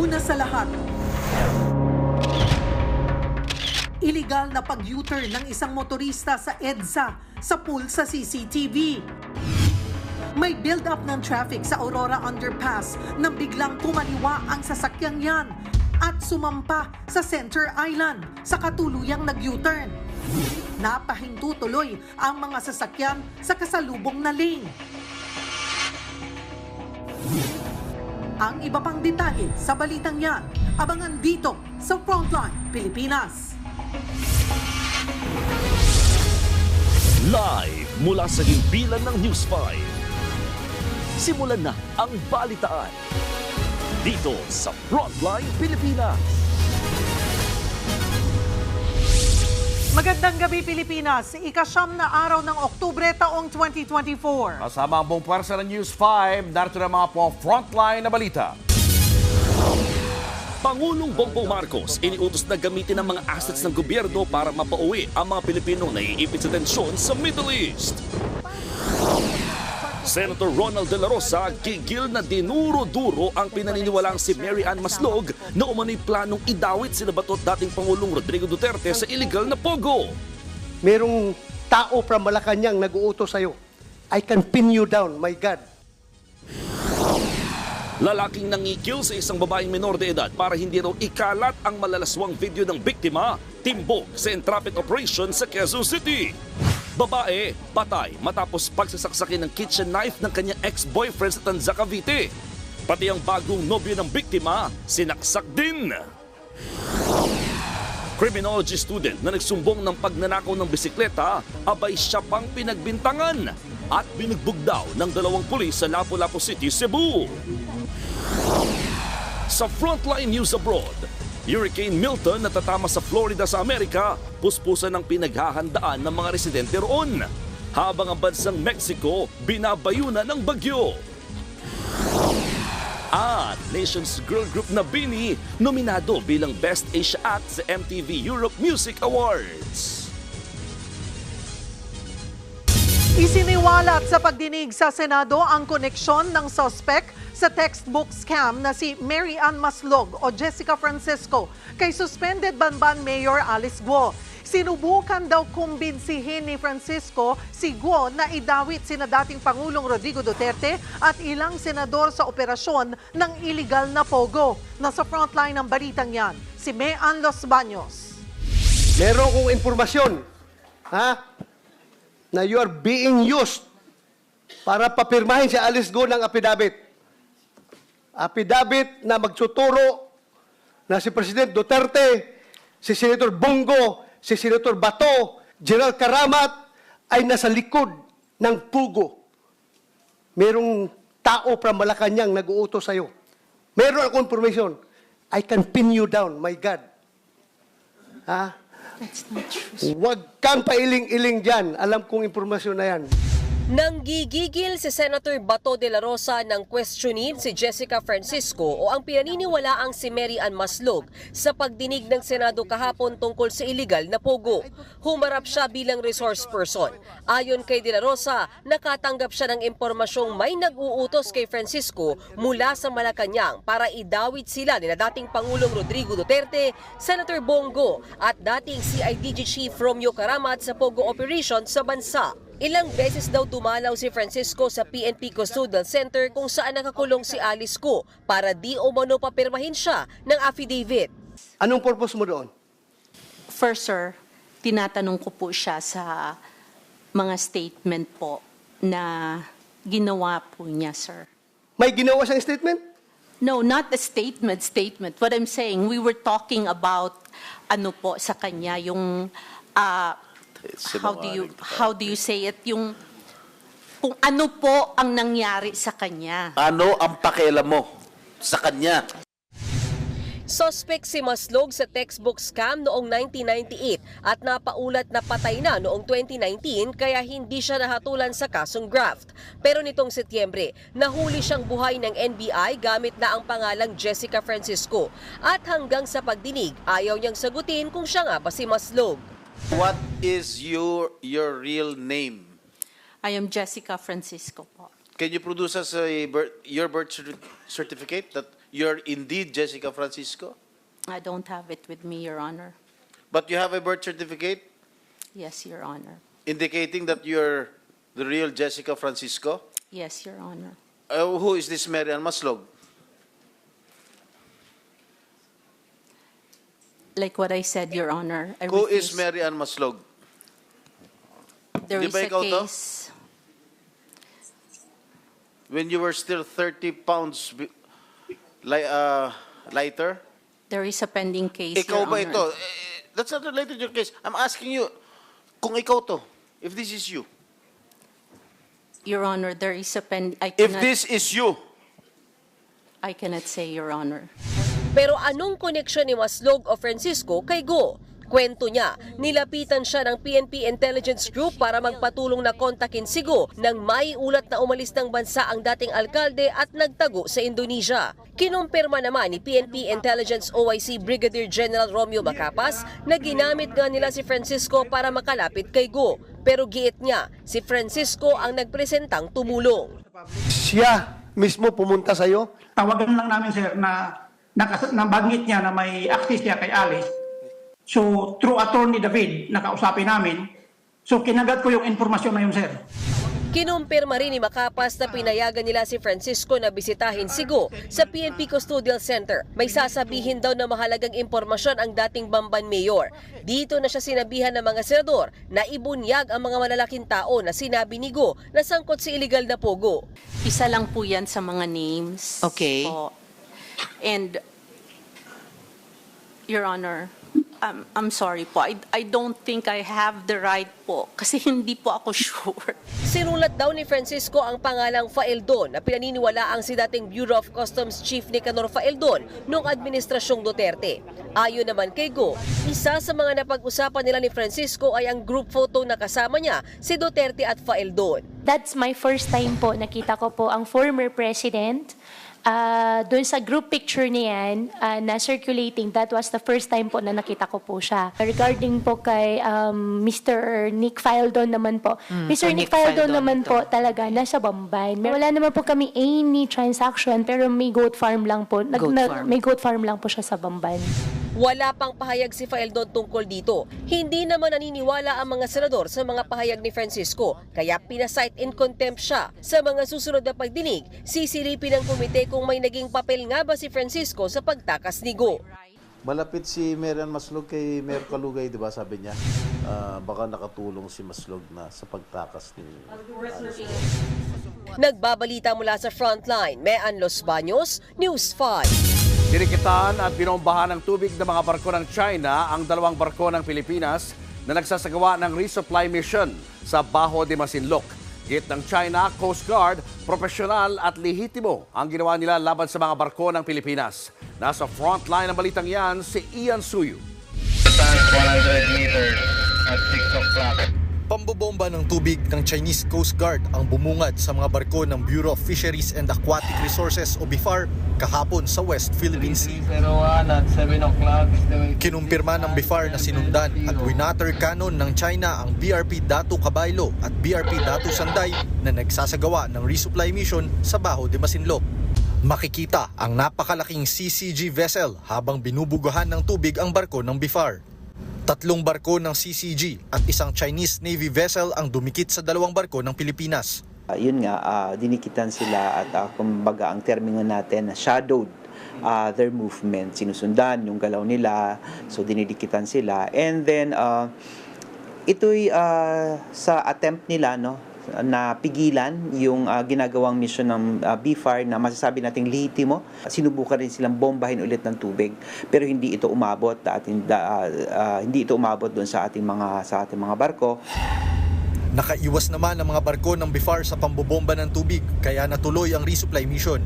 Una sa lahat, iligal na pag-U-turn ng isang motorista sa EDSA sa pool sa CCTV. May build-up ng traffic sa Aurora Underpass nang biglang kumaliwa ang sasakyang yan at sumampa sa Center Island sa katuluyang nag-U-turn. Napahinto tuloy ang mga sasakyan sa kasalubong na lane. Ang iba pang detalye sa balitang yan, abangan dito sa Frontline Pilipinas. Live mula sa himpilan ng News 5. Simulan na ang balitaan dito sa Frontline Pilipinas. Magandang gabi Pilipinas, ika-9 na araw ng Oktubre taong 2024. Kasama ang buong puwersa ng News 5, narito na mga po frontline na balita. Pangulong Bongbong Marcos iniutos na gamitin ang mga assets ng gobyerno para mapauwi ang mga Pilipinong naiipit sa tensyon sa Middle East. Senator Ronald De La Rosa gigil na dinuro-duro ang pinaniniwalaang si Mary Ann Maslog na umano'y planong idawit sina Bato at dating Pangulong Rodrigo Duterte sa illegal na pogo. Merong tao from Malacanang nag-uutos sa'yo. I can pin you down, my God. Lalaking nangikil sa isang babaeng menor de edad para hindi raw ikalat ang malalaswang video ng biktima, timbog sa entrapment operation sa Quezon City. Babae, patay matapos pagsasaksakin ng kitchen knife ng kanyang ex-boyfriend sa Tanza, Cavite. Pati ang bagong nobyo ng biktima, sinaksak din. Criminology student na nagsumbong ng pagnanakaw ng bisikleta, abay siya pang pinagbintangan at binugbog daw ng 2 pulis sa Lapu-Lapu City, Cebu. Sa Frontline News Abroad, Hurricane Milton natatama sa Florida sa Amerika, puspusan ng pinaghahandaan ng mga residente roon. Habang ang bansang Mexico, binabayuna ng bagyo. At Nations Girl Group na BINI, nominado bilang Best Asia Act sa MTV Europe Music Awards. Isiniwalat sa pagdinig sa Senado ang koneksyon ng suspect sa textbook scam na si Mary Ann Maslog o Jessica Francisco kay suspended Banban Mayor Alice Guo. Sinubukan daw kumbinsihin ni Francisco si Guo na idawit sina dating Pangulong Rodrigo Duterte at ilang senador sa operasyon ng illegal na pogo. Nasa frontline ng balitang yan, si Mean Los Baños. Meron kong impormasyon, na you are being used para papirmahin si Alice Guo ng affidavit. Affidavit na magtuturo na si President Duterte, si Senator Bongo, si Senator Bato, General Karamat ay nasa likod ng pugo. Merong tao from Malacanang nag-uutos sa'yo. Meron akong information. I can pin you down, my God. That's not true. Huwag kang pailing-iling dyan. Alam kong impormasyon na yan. Nanggigigil si Senator Bato de la Rosa nang questionin si Jessica Francisco o ang pinaniniwalaang si Mary Ann Maslog sa pagdinig ng Senado kahapon tungkol sa iligal na pogo. Humarap siya bilang resource person. Ayon kay de la Rosa, nakatanggap siya ng impormasyong may nag-uutos kay Francisco mula sa Malacanang para idawit sila nila dating Pangulong Rodrigo Duterte, Senator Bongo at dating CIDG Chief Romeo Karamat sa pogo operation sa bansa. Ilang beses daw dumalaw si Francisco sa PNP Custodial Center kung saan nakakulong si Alice Guo para di umano papirmahin siya ng affidavit. Anong purpose mo doon? First, sir, tinatanong ko po siya sa mga statement po na ginawa po niya, sir. May ginawa siyang statement? No, not the statement. What I'm saying, we were talking about ano po sa kanya, yung how do you say it, yung kung ano po ang nangyari sa kanya. Ano ang pakialam mo sa kanya? Suspect si Maslog sa textbook scam noong 1998 at napaulat na patay na noong 2019 kaya hindi siya nahatulan sa kasong graft. Pero nitong Setyembre, nahuli siyang buhay ng NBI gamit na ang pangalang Jessica Francisco. At hanggang sa pagdinig, ayaw niyang sagutin kung siya nga ba si Maslog. What is your real name? I am Jessica Francisco po. Can you produce us your birth certificate that you're indeed Jessica Francisco? I don't have it with me, Your Honor. But you have a birth certificate Yes, Your Honor. indicating that you're the real Jessica Francisco? Yes, Your Honor. Who is this Mary Ann Maslog? Like what I said, Your Honor, I Who is refuse- Mary Ann Maslog? There Di is ba a ikaw to? case. When you were still 30 pounds lighter? There is a pending case, Ikaw Your ba Honor. ito? That's not related to your case. I'm asking you, kung ikaw to, if this is you. Your Honor, there is a If this is you, I cannot say, Your Honor. Pero anong koneksyon ni Maslog o Francisco kay Go? Kwento niya, nilapitan siya ng PNP Intelligence Group para magpatulong na kontakin si Go nang maiulat na umalis ng bansa ang dating alkalde at nagtago sa Indonesia. Kinumpirma naman ni PNP Intelligence OIC Brigadier General Romeo Bacapas na ginamit nga nila si Francisco para makalapit kay Go. Pero giit niya, si Francisco ang nagpresentang tumulong. Siya mismo pumunta sa'yo? Tawagan lang namin sir na nabanggit niya na may access siya kay Alice. So through Attorney David, nakausapin namin. So kinagat ko yung informasyon na yun sir. Kinumpirma rin ni Macapas na pinayagan nila si Francisco na bisitahin si Go sa PNP Custodial Center. May sasabihin daw na mahalagang impormasyon ang dating Bamban Mayor. Dito na siya sinabihan ng mga senador na ibunyag ang mga malalaking tao na sinabi ni Go na sangkot si illegal na pogo. Isa lang po yan sa mga names. Okay. Po. And, Your Honor, I'm sorry po. I don't think I have the right po kasi hindi po ako sure. Sinulat daw ni Francisco ang pangalang Faeldon na pinaniniwala ang si dating Bureau of Customs Chief Nicanor Faeldon noong administrasyong Duterte. Ayon naman kay Go, isa sa mga napag-usapan nila ni Francisco ay ang group photo na kasama niya si Duterte at Faeldon. That's my first time po. Nakita ko po ang former president. Doon sa group picture niyan na circulating, that was the first time po na nakita ko po siya. Regarding po kay Mr. Nick Faeldon naman po. Mr. Nick Faeldon naman po talaga nasa Bamban. Wala naman po kami any transaction pero may goat farm lang po. May goat farm lang po siya sa Bamban. Wala pang pahayag si Faeldon tungkol dito. Hindi naman naniniwala ang mga senador sa mga pahayag ni Francisco, kaya pinasight in contempt siya. Sa mga susunod na pagdinig, sisilipin ng komite kung may naging papel nga ba si Francisco sa pagtakas ni Go. malapit si Mary Ann Maslog kay Mayor Kalugay, di ba sabi niya? Baka nakatulong si Maslog na sa pagtakas ni Nagbabalita mula sa Frontline, Mean Los Baños, News 5. Dinikitan at binombahan ng tubig ng mga barko ng China ang dalawang barko ng Pilipinas na nagsasagawa ng resupply mission sa Baho de Masinloc. Git ng China Coast Guard, profesional at lehitimo ang ginawa nila laban sa mga barko ng Pilipinas. Nasa frontline ng balitang yan si Ian Suyu. 100 meters at 6 o'clock. Pambobomba ng tubig ng Chinese Coast Guard ang bumungad sa mga barko ng Bureau of Fisheries and Aquatic Resources o BIFAR kahapon sa West Philippine Sea. 301 at 7 o'clock. Kinumpirma ng BIFAR na sinundan at winater cannon ng China ang BRP Datu Cabaylo at BRP Datu Sanday na nagsasagawa ng resupply mission sa Baho de Masinloc. Makikita ang napakalaking CCG vessel habang binubugahan ng tubig ang barko ng BIFAR. 3 barko ng CCG at isang Chinese Navy vessel ang dumikit sa 2 barko ng Pilipinas. Yun nga, dinikitan sila at kumbaga ang termino natin, shadowed their movement. Sinusundan yung galaw nila, so dinidikitan sila. And then, ito'y sa attempt nila, no, na pigilan yung ginagawang mission ng BIFAR na masasabi nating lehitimo. Sinubukan rin silang bombahin ulit ng tubig pero hindi ito umabot at hindi ito umabot doon sa ating mga barko. Nakaiwas naman ang mga barko ng BIFAR sa pambobomba ng tubig kaya natuloy ang resupply mission.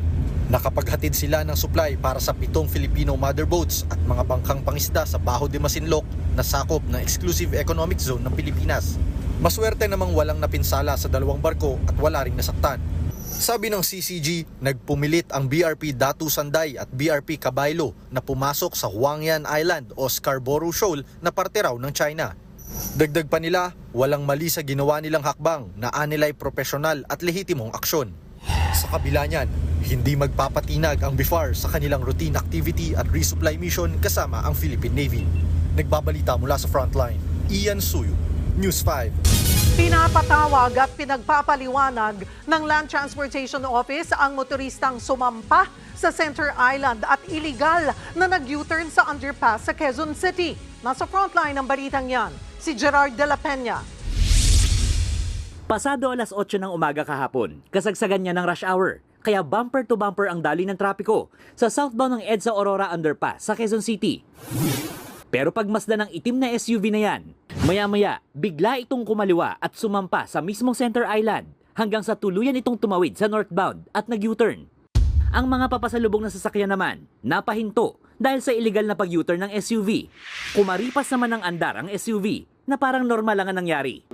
Nakapaghatid sila ng supply para sa 7 Filipino mother boats at mga bangkang pangisda sa Baho de Masinloc na sakop ng Exclusive Economic Zone ng Pilipinas. Maswerte namang walang napinsala sa 2 barko at wala ring nasaktan. Sabi ng CCG, nagpumilit ang BRP Datu Sanday at BRP Cabaylo na pumasok sa Huangyan Island o Scarborough Shoal na parte raw ng China. Dagdag pa nila, walang mali sa ginawa nilang hakbang na anilay profesional at lehitimong aksyon. Sa kabila niyan, hindi magpapatinag ang BIFAR sa kanilang routine activity at resupply mission kasama ang Philippine Navy. Nagbabalita mula sa frontline, Ian Suyo, News 5. Pinapatawag at pinagpapaliwanag ng Land Transportation Office ang motoristang sumampa sa Center Island at illegal na nag-U-turn sa underpass sa Quezon City. Nasa frontline ng balitang yan, si Gerard de la Peña. Pasado alas 8 ng umaga kahapon, kasagsagan niya ng rush hour, kaya bumper to bumper ang daloy ng trapiko sa southbound ng EDSA Aurora Underpass sa Quezon City. Pero pagmasdan ng itim na SUV na yan, maya-maya bigla itong kumaliwa at sumampa sa mismong Center Island hanggang sa tuluyan itong tumawid sa northbound at nag-U-turn. Ang mga papasalubong na sasakyan naman, napahinto dahil sa illegal na pag-U-turn ng SUV. Kumaripas naman ng andar ang SUV na parang normal lang ang nangyari.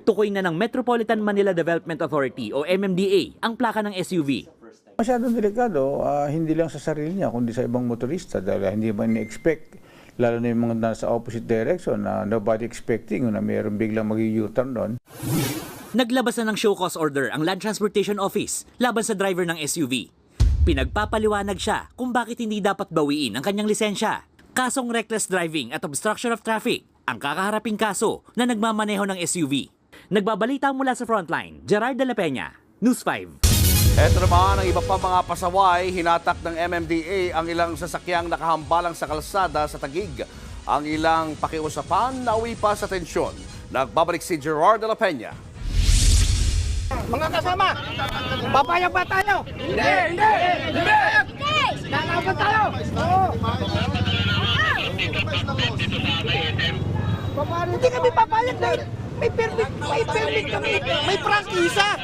Tukoy na ng Metropolitan Manila Development Authority o MMDA ang plaka ng SUV. Masyadong delikado, hindi lang sa sarili niya, kundi sa ibang motorista dahil hindi ba ni-expect, lalo na yung mga nasa opposite direction na nobody expecting na mayroong biglang mag-U-turn doon. Naglabas na ng show cause order ang Land Transportation Office laban sa driver ng SUV. Pinagpapaliwanag siya kung bakit hindi dapat bawiin ang kanyang lisensya. Kasong reckless driving at obstruction of traffic ang kakaharaping kaso na nagmamaneho ng SUV. Nagbabalita mula sa frontline, Gerard de la Peña, News 5. Ito naman ang iba pa mga pasaway, hinatak ng MMDA ang ilang sasakyang nakahambalang sa kalsada sa Taguig. Ang ilang pakiusapan nauwi pa sa tensyon. Nagbabalik si Gerard de la Peña. Mga kasama, papayag ba tayo? Hindi! Lalaban tayo! Hindi kami papayag dahil may permit kami, may prangkisa.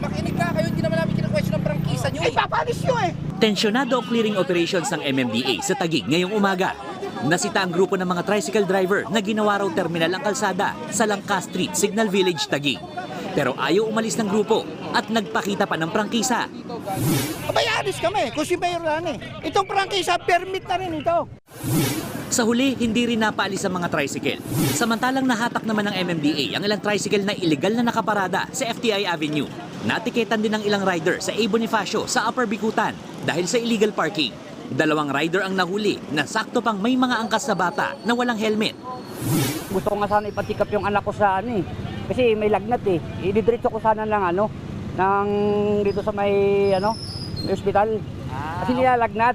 Makinig ka kayo, hindi naman namin kina-question ang prangkisa nyo. Ay, papalis nyo eh. Tensyonado ang clearing operations ng MMDA sa Taguig ngayong umaga. Nasita ang grupo ng mga tricycle driver na ginawa raw terminal ang kalsada sa Langka Street, Signal Village, Taguig. Pero ayaw umalis ng grupo at nagpakita pa ng prangkisa. Abayadis kami, kung si Mayor lang eh. Itong prangkisa, permit na rin ito. Sa huli, hindi rin napaalis ang mga tricycle. Samantalang nahatak naman ng MMDA ang ilang tricycle na illegal na nakaparada sa FTI Avenue. Natiketan din ng ilang rider sa A. Bonifacio sa Upper Bikutan dahil sa illegal parking. 2 rider ang nahuli na sakto pang may mga angkas na bata na walang helmet. Gusto ko nga sana ipatikap yung anak ko sa kasi may lagnat eh. Ididiretso ko sana lang dito sa may hospital. Kasi nilalagnat.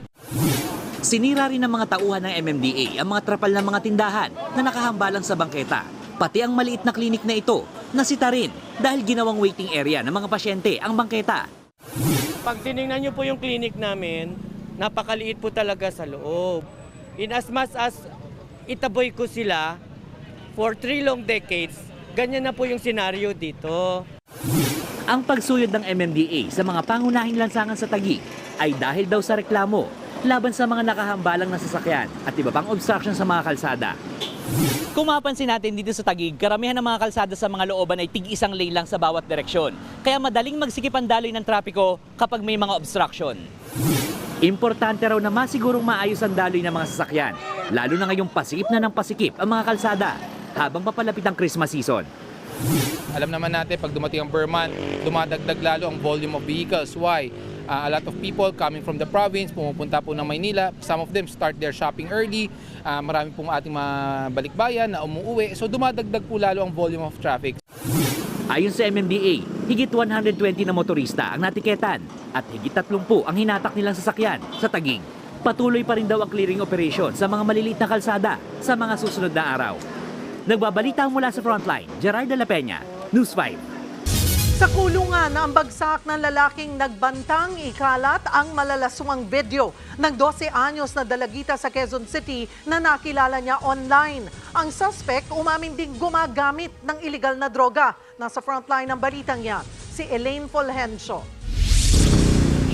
Sinira rin ng mga tauhan ng MMDA ang mga trapal ng mga tindahan na nakahambalang sa bangketa. Pati ang maliit na klinik na ito, nasita rin dahil ginawang waiting area ng mga pasyente ang bangketa. Pag tinignan nyo po yung klinik namin, napakaliit po talaga sa loob. In as much as itaboy ko sila for 3 long decades, ganyan na po yung senaryo dito. Ang pagsuyod ng MMDA sa mga pangunahing lansangan sa Taguig ay dahil daw sa reklamo laban sa mga nakahambalang na sasakyan at iba pang obstruction sa mga kalsada. Kung mapansin natin dito sa Taguig, karamihan ng mga kalsada sa mga looban ay tig-isang lane lang sa bawat direksyon. Kaya madaling magsikip ang daloy ng trapiko kapag may mga obstruction. Importante raw na masigurong maayos ang daloy ng mga sasakyan, lalo na ngayong pasikip na ng pasikip ang mga kalsada habang papalapit ang Christmas season. Alam naman natin pag dumating ang Burman, dumadagdag lalo ang volume of vehicles. Why? A lot of people coming from the province, pumupunta po ng Maynila. Some of them start their shopping early. Marami pong ating mga balikbayan na umuuwi. So dumadagdag po lalo ang volume of traffic. Ayon sa MMDA, higit 120 na motorista ang natiketan at higit 30 ang hinatak nilang sasakyan sa Taguig. Patuloy pa rin daw ang clearing operation sa mga maliliit na kalsada sa mga susunod na araw. Nagbabalita mula sa frontline, Gerard de la Peña, News 5. Sa kulungan, ang bagsak ng lalaking nagbantang ikalat ang malalaswang video ng 12 anyos na dalagita sa Quezon City na nakilala niya online. Ang suspect umamin ding gumagamit ng illegal na droga. Nasa frontline ng balitang yan, si Elaine Fulgencio.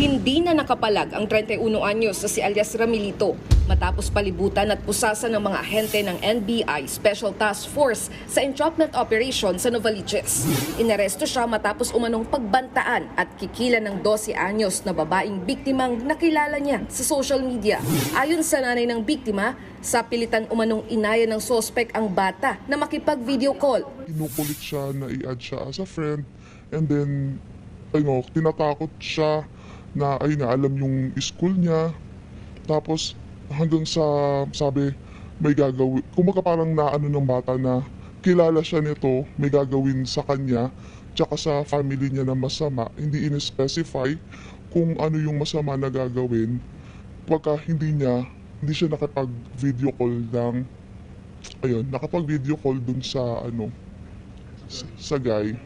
Hindi na nakapalag ang 31 anyos na si alias Ramilito matapos palibutan at pusasan ng mga ahente ng NBI Special Task Force sa entrapment operation sa Novaliches. Inaresto siya matapos umanong pagbantaan at kikila ng 12 anyos na babaeng biktimang nakilala niya sa social media. Ayon sa nanay ng biktima, sa pilitan umanong inaya ng suspect ang bata na makipag-video call. Kinukulit siya na i-add siya as a friend And then, tinatakot siya na, alam yung school niya. Tapos, hanggang sa, sabi, may gagawin. Kumbaga parang naano ng bata na kilala siya nito, may gagawin sa kanya, tsaka sa family niya na masama. Hindi in-specify kung ano yung masama na gagawin. Pagka hindi siya nakapag-video call nakapag-video call dun sa sa guy.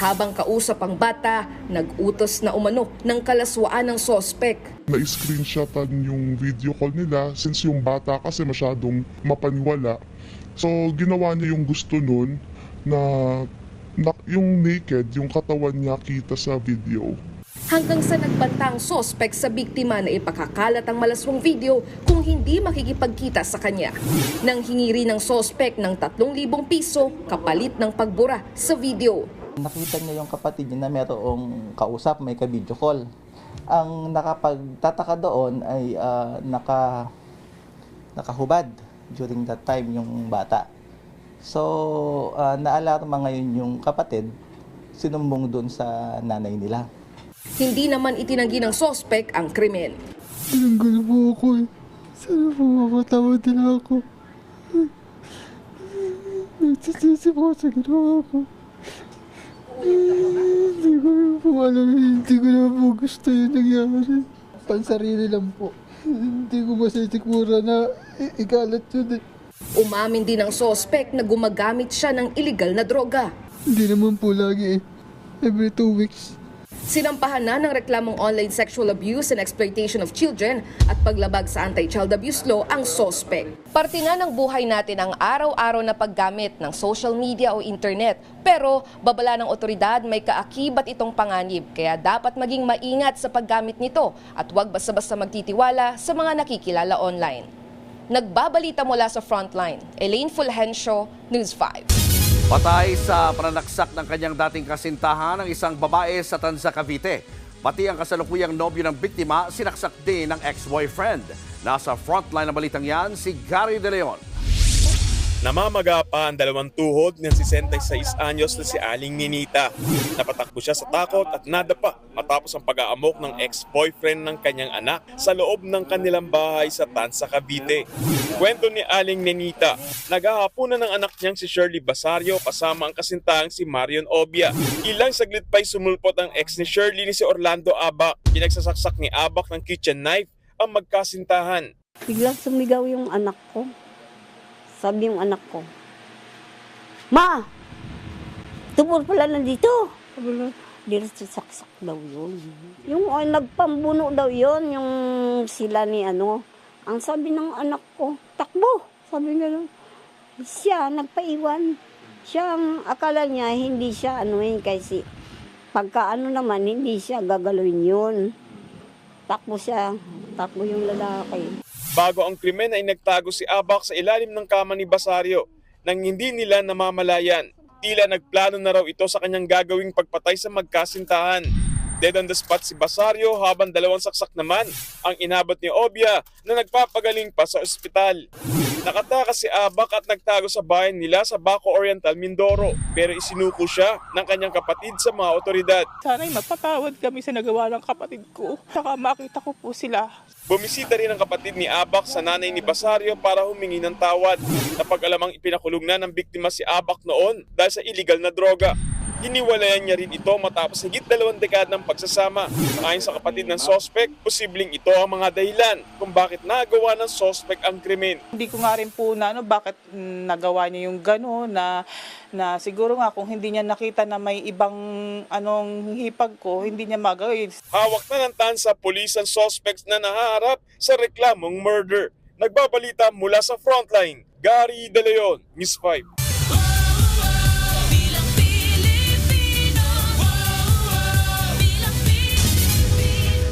Habang kausap ang bata, nag-utos na umano ng kalaswaan ng sospek. Na-screenshotan yung video call nila since yung bata kasi masyadong mapaniwala. So ginawa niya yung gusto nun na yung naked, yung katawan niya kita sa video. Hanggang sa nagbanta ang sospek sa biktima na ipakakalat ang malaswang video kung hindi makikipagkita sa kanya. Nang hingi rin ng sospek ng 3,000 piso kapalit ng pagbura sa video. Nakita niya yung kapatid niya na mayroong kausap, may ka-video call. Ang nakapagtataka doon ay nakahubad during that time yung bata. So, naalarma ngayon yung kapatid, sinumbong doon sa nanay nila. Hindi naman itinanggi ng sospek ang krimen. Tinanggal po ako eh. Sana po mapatawad din ako. Nagsisisi po sa ginawa ko. Hindi ko po alam, hindi ko na po gusto yung nangyari. Pansarili lang po. Hindi ko masisikmura na ikalat yun eh. Umamin din ang sospek na gumagamit siya ng illegal na droga. Hindi naman po lagi eh. Every 2 weeks. Sinampahan na ng reklamong online sexual abuse and exploitation of children at paglabag sa anti-child abuse law ang sospek. Parte na ng buhay natin ang araw-araw na paggamit ng social media o internet. Pero babala ng otoridad may kaakibat itong panganib kaya dapat maging maingat sa paggamit nito at huwag basta-basta magtitiwala sa mga nakikilala online. Nagbabalita mula sa Frontline, Elaine Fulgencio, News 5. Patay sa pananaksak ng kanyang dating kasintahan ng isang babae sa Tanza, Cavite. Pati ang kasalukuyang nobyo ng biktima, sinaksak din ng ex-boyfriend. Nasa frontline ng balitang yan, si Gary De Leon. Namamaga pa ang 2 tuhod ng 66 anyos na si Aling Ninita. Napatakbo siya sa takot at nadapa matapos ang pag-aamok ng ex-boyfriend ng kanyang anak sa loob ng kanilang bahay sa Tanza, Cavite. Kwento ni Aling Ninita, naghahapunan ng anak niyang si Shirley Basario kasama ang kasintahang si Marion Obia. Ilang saglit pa'y sumulpot ang ex ni Shirley ni si Orlando Abak. Pinagsasaksak ni Abak ng kitchen knife ang magkasintahan. Biglang sumigaw yung anak ko. Sabi yung anak ko, "Ma! Tumor pala nandito." Sabi, diretso saksak daw yun. Yung nagpambuno daw yun, yung sila ni ano. Ang sabi ng anak ko, "Takbo." Sabi nga, siya nagpaiwan. Siya, ang akala niya, hindi siya anuhin kasi pagka naman, hindi siya gagalawin yun. Takbo siya, takbo yung lalaki. Bago ang krimen ay nagtago si Abak sa ilalim ng kama ni Basario nang hindi nila namamalayan. Tila nagplano na raw ito sa kanyang gagawing pagpatay sa magkasintahan. Dead on the spot si Basario habang 2 saksak naman ang inabot ni Obia na nagpapagaling pa sa ospital. Nakatakas si Abak at nagtago sa bahay nila sa Baco Oriental, Mindoro pero isinuko siya ng kanyang kapatid sa mga otoridad. Sana'y mapatawad kami sa nagawa ng kapatid ko. Saka makita ko po sila. Bumisita rin ang kapatid ni Abak sa nanay ni Basario para humingi ng tawad. Napag-alamang ipinakulong na ng biktima si Abak noon dahil sa illegal na droga. Hiniwalayan niya rin ito matapos higit 2 dekadang pagsasama. Ayon sa kapatid ng sospek, posibleng ito ang mga dahilan kung bakit nagawa ng sospek ang krimen. Hindi ko nga rin po na bakit nagawa niya yung gano'n na siguro nga kung hindi niya nakita na may ibang hipag ko, hindi niya magawin. Hawak na ng Tanza Police ang suspects na nahaharap sa reklamong murder. Nagbabalita mula sa Frontline, Gary De Leon, News 5.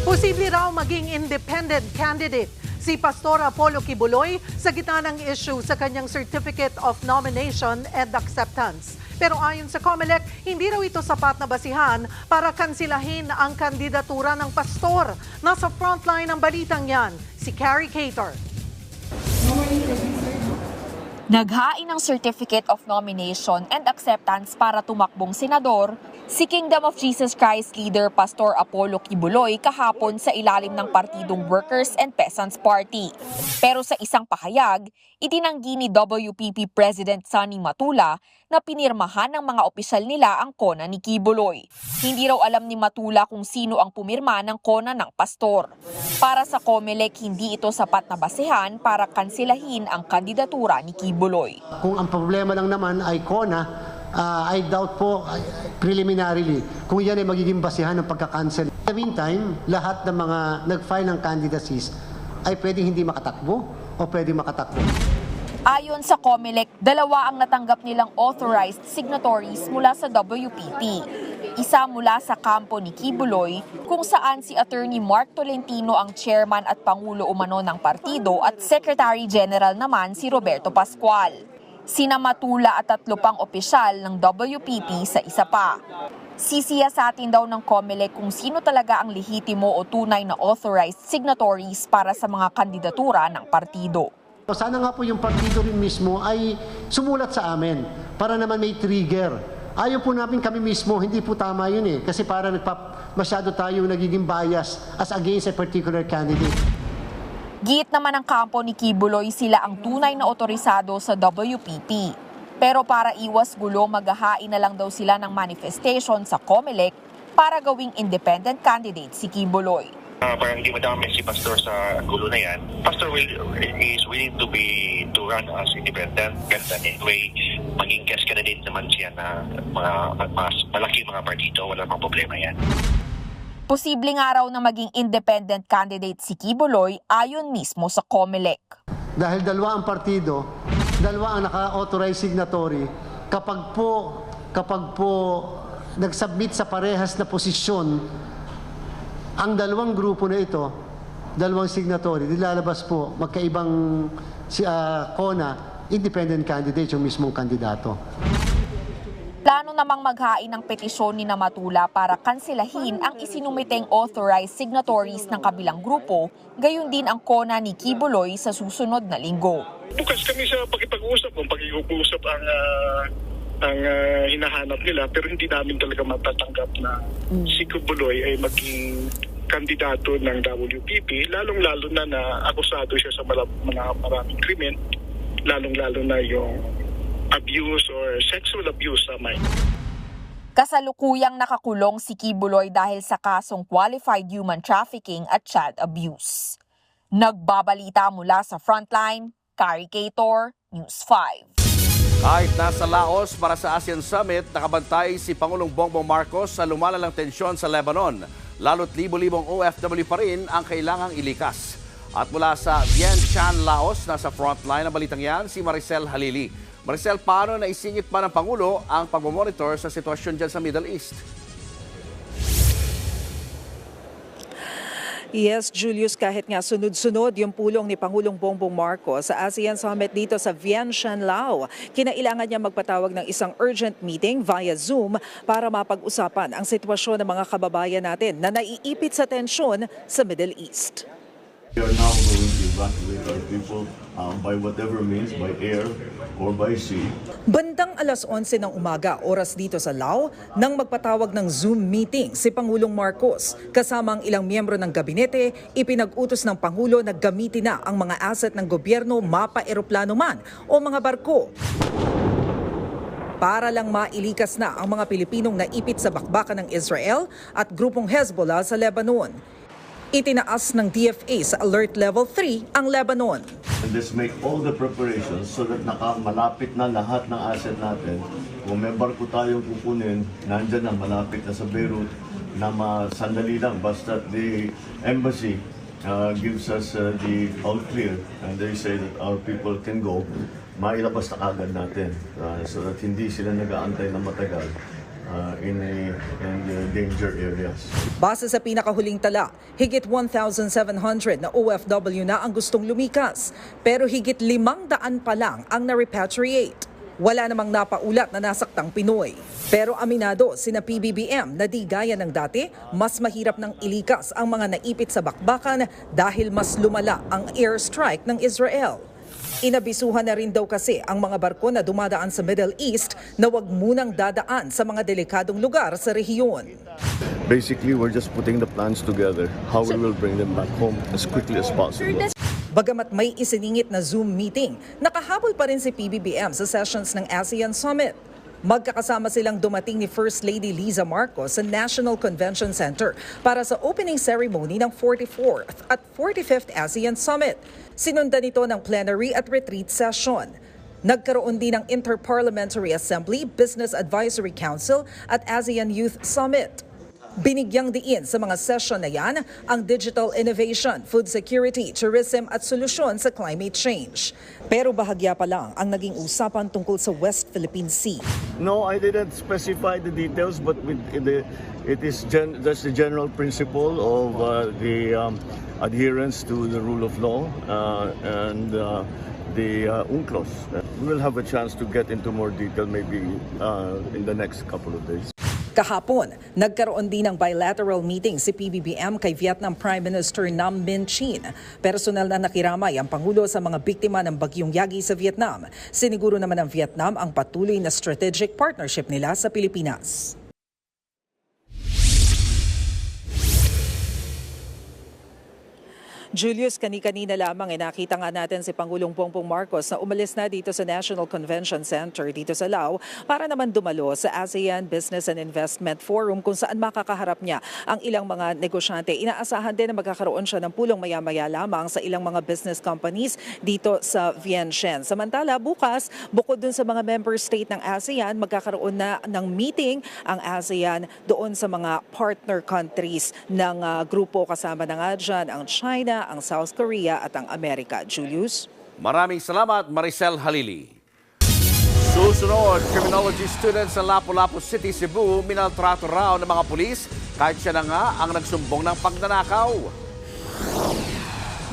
Posible raw maging independent candidate si Pastor Apollo Kibuloy sa gitna ng issue sa kanyang Certificate of Nomination and Acceptance. Pero ayon sa COMELEC, hindi raw ito sapat na basihan para kansilahin ang kandidatura ng pastor. Nasa frontline ng balitang yan, si Carrie Cater. Naghain ng Certificate of Nomination and Acceptance para tumakbong senador si Kingdom of Jesus Christ leader Pastor Apollo Kibuloy kahapon sa ilalim ng partidong Workers and Peasants Party. Pero sa isang pahayag, itinanggi ni WPP President Sonny Matula na pinirmahan ng mga opisyal nila ang kona ni Kibuloy. Hindi raw alam ni Matula kung sino ang pumirma ng kona ng pastor. Para sa COMELEC, hindi ito sapat na basehan para kansilahin ang kandidatura ni Kibuloy. Kung ang problema lang naman ay kona, I doubt po preliminarily kung yan ay magiging basihan ng pagka-cancel. In the meantime, lahat ng mga nag-file ng candidacies ay pwedeng hindi makatakbo o pwedeng makatakbo. Ayon sa COMELEC, 2 ang natanggap nilang authorized signatories mula sa WPP. Isa mula sa kampo ni Kibuloy, kung saan si Attorney Mark Tolentino ang chairman at pangulo umano ng partido at Secretary General naman si Roberto Pascual. Sina Matula at 3 pang opisyal ng WPP sa isa pa. Sisiyasatin daw ng COMELEC kung sino talaga ang lehitimo o tunay na authorized signatories para sa mga kandidatura ng partido. Sana nga po yung partido rin mismo ay sumulat sa amin para naman may trigger. Ayaw po namin kami mismo, hindi po tama yun kasi para masyado tayong nagiging bias as against a particular candidate. Giit naman ng kampo ni Kibuloy sila ang tunay na otorisado sa WPP. Pero para iwas gulo, maghahain na lang daw sila ng manifestation sa COMELEC para gawing independent candidate si Kibuloy. Para hindi madami si Pastor sa gulo na yan, Pastor is willing to run as independent candidate. Anyway, maging guest candidate naman siya na malaki mga partido, wala mang problema yan. Posible nga raw na maging independent candidate si Kibuloy ayon mismo sa COMELEC. Dahil 2 ang partido, 2 ang naka-authorized signatory, kapag po nag-submit sa parehas na posisyon ang 2 grupo na ito, 2 signatory, nilalabas po magkaibang kona, independent candidate yung mismong kandidato. Plano namang maghain ng petisyon ni Matula para kansilahin ang isinumiteng authorized signatories ng kabilang grupo, gayon din ang kona ni Kibuloy sa susunod na linggo. Bukas kami sa pakipag-usap, kung pag-iusap ang hinahanap nila, pero hindi namin talaga matatanggap na si Kibuloy ay maging kandidato ng WPP, lalong-lalo na akusado siya sa mga maraming krimen, lalong-lalo na yung abuse or sexual abuse sa minor. Kasalukuyang nakakulong si Kibuloy dahil sa kasong qualified human trafficking at child abuse. Nagbabalita mula sa Frontline, Carrie Cator, News 5. Kahit nasa Laos para sa ASEAN Summit, nakabantay si Pangulong Bongbong Marcos sa lumalalang tensyon sa Lebanon. Lalo't libo-libong OFW pa rin ang kailangang ilikas. At mula sa Vientiane, Laos, nasa Frontline ang balitang yan, si Maricel Halili. Maricel, paano naisingit pa ng Pangulo ang pagmamonitor sa sitwasyon dyan sa Middle East? Yes, Julius, kahit nga sunod-sunod yung pulong ni Pangulong Bongbong Marcos sa ASEAN Summit dito sa Vientiane, Laos, kinailangan niya magpatawag ng isang urgent meeting via Zoom para mapag-usapan ang sitwasyon ng mga kababayan natin na naiipit sa tensyon sa Middle East. We are now going to evacuate our people by whatever means, by air or by sea. Bandang alas 11 ng umaga, oras dito sa Laos, nang magpatawag ng Zoom meeting si Pangulong Marcos. Kasama ang ilang miyembro ng gabinete, ipinag-utos ng Pangulo na gamitin na ang mga asset ng gobyerno, mapa-eroplano man o mga barko, para lang mailikas na ang mga Pilipinong naipit sa bakbakan ng Israel at grupong Hezbollah sa Lebanon. Itinaas ng DFA sa Alert Level 3 ang Lebanon. And let's make all the preparations so that malapit na lahat ng asset natin. Kung may barko tayong kukunin, nandyan na, malapit na sa Beirut, na sandali lang. Basta the embassy gives us the all clear and they say that our people can go, mailabas na kagad natin so that hindi sila nag-aantay na matagal in the danger areas. Base sa pinakahuling tala, higit 1,700 na OFW na ang gustong lumikas, pero higit 500 pa lang ang na-repatriate. Wala namang napaulat na nasaktang Pinoy. Pero aminado sina PBBM na di gaya ng dati, mas mahirap nang ilikas ang mga naipit sa bakbakan dahil mas lumala ang airstrike ng Israel. Inabisuhan na rin daw kasi ang mga barko na dumadaan sa Middle East na wag munang dadaan sa mga delikadong lugar sa rehiyon. Basically, we're just putting the plans together, how we will bring them back home as quickly as possible. Bagamat may isiningit na Zoom meeting, nakahabol pa rin si PBBM sa sessions ng ASEAN Summit. Magkakasama silang dumating ni First Lady Liza Marcos sa National Convention Center para sa opening ceremony ng 44th at 45th ASEAN Summit. Sinundan ito ng plenary at retreat session. Nagkaroon din ng Interparliamentary Assembly, Business Advisory Council at ASEAN Youth Summit. Binigyang diin sa mga session na yan ang digital innovation, food security, tourism at solusyon sa climate change. Pero bahagya pa lang ang naging usapan tungkol sa West Philippine Sea. No, I didn't specify the details, but it is just the general principle of the adherence to the rule of law and the UNCLOS. We will have a chance to get into more detail maybe in the next couple of days. Kahapon, nagkaroon din ng bilateral meeting si PBBM kay Vietnam Prime Minister Nam Minh Chin. Personal na nakiramay ang Pangulo sa mga biktima ng bagyong Yagi sa Vietnam. Siniguro naman ng Vietnam ang patuloy na strategic partnership nila sa Pilipinas. Julius, kani-kanina lamang nakita nga natin si Pangulong Bongbong Marcos na umalis na dito sa National Convention Center dito sa Lao para naman dumalo sa ASEAN Business and Investment Forum kung saan makakaharap niya ang ilang mga negosyante. Inaasahan din na magkakaroon siya ng pulong maya-maya lamang sa ilang mga business companies dito sa Vientiane. Samantala, bukas, bukod dun sa mga member state ng ASEAN, magkakaroon na ng meeting ang ASEAN doon sa mga partner countries ng grupo. Kasama na nga dyan ang China, ang South Korea at ang Amerika. Julius? Maraming salamat, Maricel Halili. Susunod, criminology students sa Lapu-Lapu City, Cebu, minaltrato raw ng mga pulis kahit siya na nga ang nagsumbong ng pagnanakaw.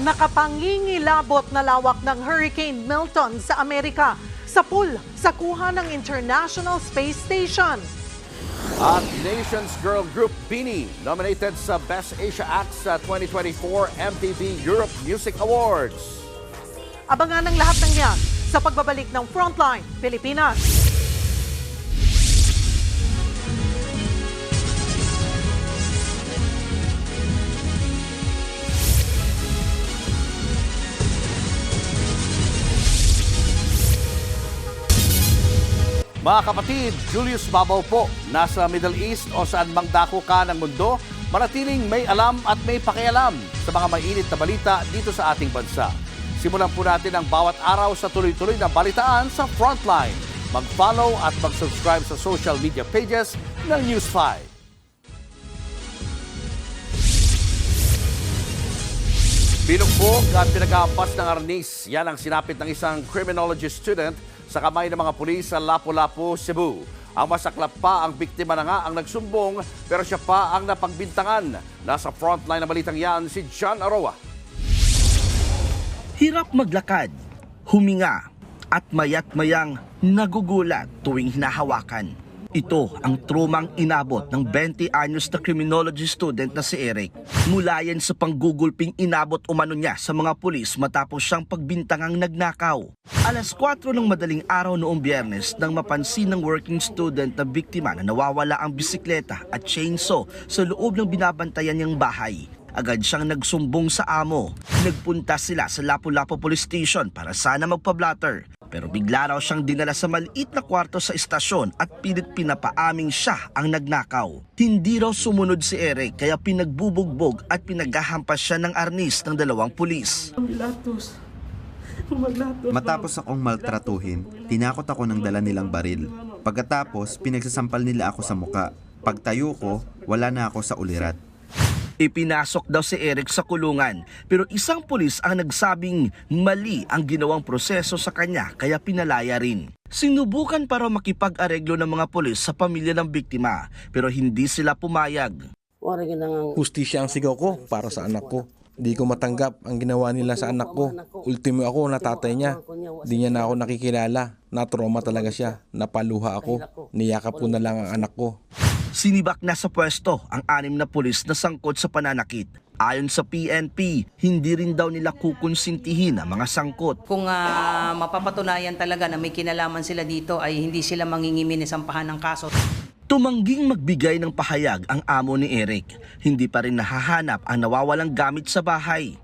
Nakapangingilabot na lawak ng Hurricane Milton sa Amerika sa pool sa kuha ng International Space Station. At Nations Girl Group Bini nominated sa Best Asia Act sa 2024 MTV Europe Music Awards. Abangan ang lahat ng yan sa pagbabalik ng Frontline Pilipinas. Mga kapatid, Julius Babaw po, nasa Middle East o saan mang dako ka ng mundo, manatiling may alam at may pakialam sa mga mainit na balita dito sa ating bansa. Simulan po natin ang bawat araw sa tuloy-tuloy na balitaan sa Frontline. Mag-follow at mag-subscribe sa social media pages ng News 5. Binugbog at pinag-aampas ng arnis. Yan ang sinapit ng isang criminology student sa kamay ng mga pulis sa Lapu-Lapu, Cebu. Ang masaklap pa, ang biktima na nga ang nagsumbong pero siya pa ang napagbintangan. Nasa frontline na balitang yan si John Aroa. Hirap maglakad, huminga at mayat-mayang nagugulat tuwing hinahawakan. Ito ang trumang inabot ng 20 anyos na criminology student na si Eric. Mula yan sa panggugulping inabot umano niya sa mga pulis matapos siyang pagbintangang nagnakaw. Alas 4 ng madaling araw noong Biyernes nang mapansin ng working student na biktima na nawawala ang bisikleta at chainsaw sa loob ng binabantayan niyang bahay. Agad siyang nagsumbong sa amo. Nagpunta sila sa Lapu-Lapu Police Station para sana magpa-blatter. Pero bigla raw siyang dinala sa maliit na kwarto sa istasyon at pilit pinapaaming siya ang nagnakaw. Hindi raw sumunod si Eric kaya pinagbubugbog at pinaghahampas siya ng arnis ng dalawang pulis. Matapos akong maltratuhin, tinakot ako ng dala nilang baril. Pagkatapos, pinagsasampal nila ako sa muka. Pagtayo ko, wala na ako sa ulirat. Ipinasok daw si Eric sa kulungan pero isang pulis ang nagsabing mali ang ginawang proseso sa kanya kaya pinalaya rin. Sinubukan para makipag-areglo ng mga pulis sa pamilya ng biktima pero hindi sila pumayag. Hustisya ang sigaw ko para sa anak ko. Di ko matanggap ang ginawa nila sa anak ko. Ultimo ako na tatay niya. Di niya na ako nakikilala. Na-trauma talaga siya. Napaluha ako. Niyakap ko na lang ang anak ko. Sinibak na sa pwesto ang 6 na pulis na sangkot sa pananakit. Ayon sa PNP, hindi rin daw nila kukonsintihin ang mga sangkot. Kung mapapatunayan talaga na may kinalaman sila dito ay hindi sila mangingimi ni sampahan ng kaso. Tumangging magbigay ng pahayag ang amo ni Eric. Hindi pa rin nahahanap ang nawawalang gamit sa bahay.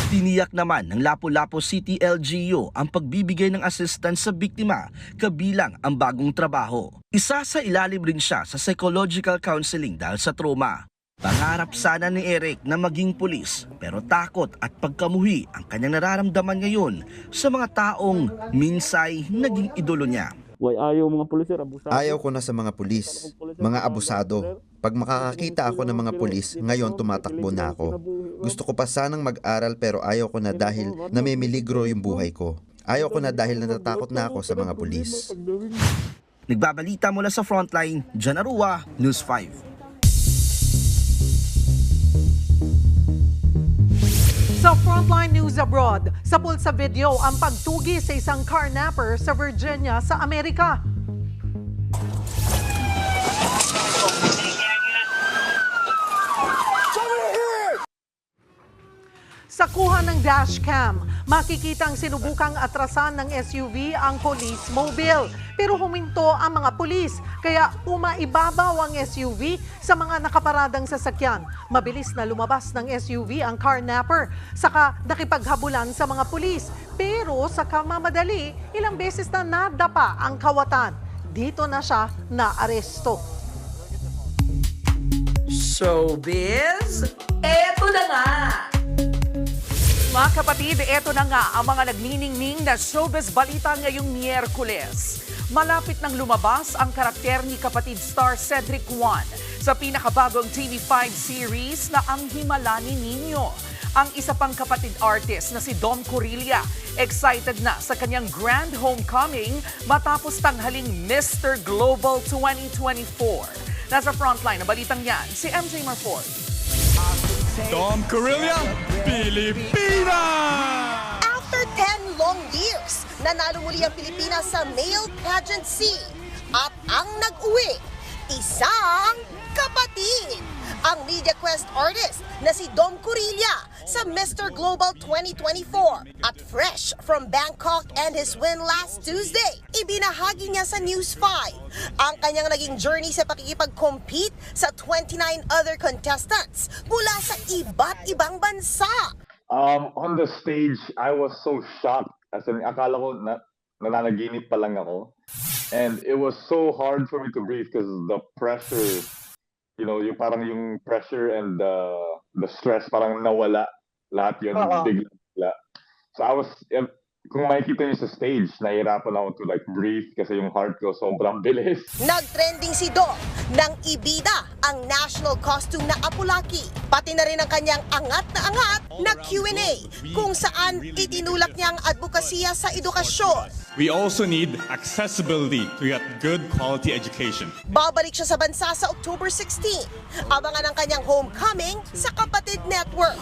Tiniyak naman ng Lapu-Lapu City LGU ang pagbibigay ng assistance sa biktima kabilang ang bagong trabaho. Isa sa ilalim rin siya sa psychological counseling dahil sa trauma. Pangarap sana ni Eric na maging pulis pero takot at pagkamuhi ang kanyang nararamdaman ngayon sa mga taong minsay naging idolo niya. Ayaw mga pulis, abusado. Ayaw ko na sa mga pulis, mga abusado. Pag makakakita ako ng mga pulis, ngayon tumatakbo na ako. Gusto ko pa sanang mag-aral pero ayaw ko na dahil namimiligro yung buhay ko. Ayaw ko na dahil natatakot na ako sa mga pulis. Nagbabalita mula sa Frontline, Jan Arua, News 5. Sa Frontline News Abroad, sapul sa video ang pagtugi sa isang carnapper sa Virginia sa Amerika. Sa kuha ng dashcam, makikitang sinubukang atrasan ng SUV ang police mobile. Pero huminto ang mga pulis, kaya umaibabaw ang SUV sa mga nakaparadang sasakyan. Mabilis na lumabas ng SUV ang carnapper, saka nakipaghabulan sa mga pulis. Pero sa kamamadali, ilang beses na nadapa ang kawatan. Dito na siya naaresto. Showbiz, eto na nga! Mga kapatid, eto na nga ang mga nagniningning na showbiz balita ngayong Miyerkules. Malapit nang lumabas ang karakter ni kapatid star Cedric Juan sa pinakabagong TV5 series na Ang Himala ni Nino. Ang isa pang kapatid artist na si Dom Corilla, excited na sa kanyang grand homecoming matapos tanghaling Mr. Global 2024. Nasa frontline na balitang yan, si MJ Marfort. Dom Corilla, Pilipinas! After 10 long years, nanalo muli ang Pilipinas sa male pageantry. At ang nag-uwi, isang kapatid. Ang Media Quest artist na si Dom Corilla sa Mr. Global 2024. At fresh from Bangkok and his win last Tuesday, ibinahagi niya sa News 5 ang kanyang naging journey sa pakikipag-compete sa 29 other contestants mula sa iba't ibang bansa. On the stage, I was so shocked. As in, akala ko nananaginip pa lang ako. And it was so hard for me to breathe because the pressure, you know, yung parang yung pressure and the stress parang nawala. Lahat yun, bigla. So I was, kung makikita niyo sa stage, nahihirapan ako to like breathe kasi yung heart ko sobrang bilis. Nag-trending si Dom nang ibida ang national costume na Apulaki. Pati na rin ang kanyang angat na Q&A kung saan itinulak niya ang advokasya sa edukasyon. We also need accessibility to get good quality education. Babalik siya sa bansa sa October 16. Abangan ang kanyang homecoming sa Kapatid Network.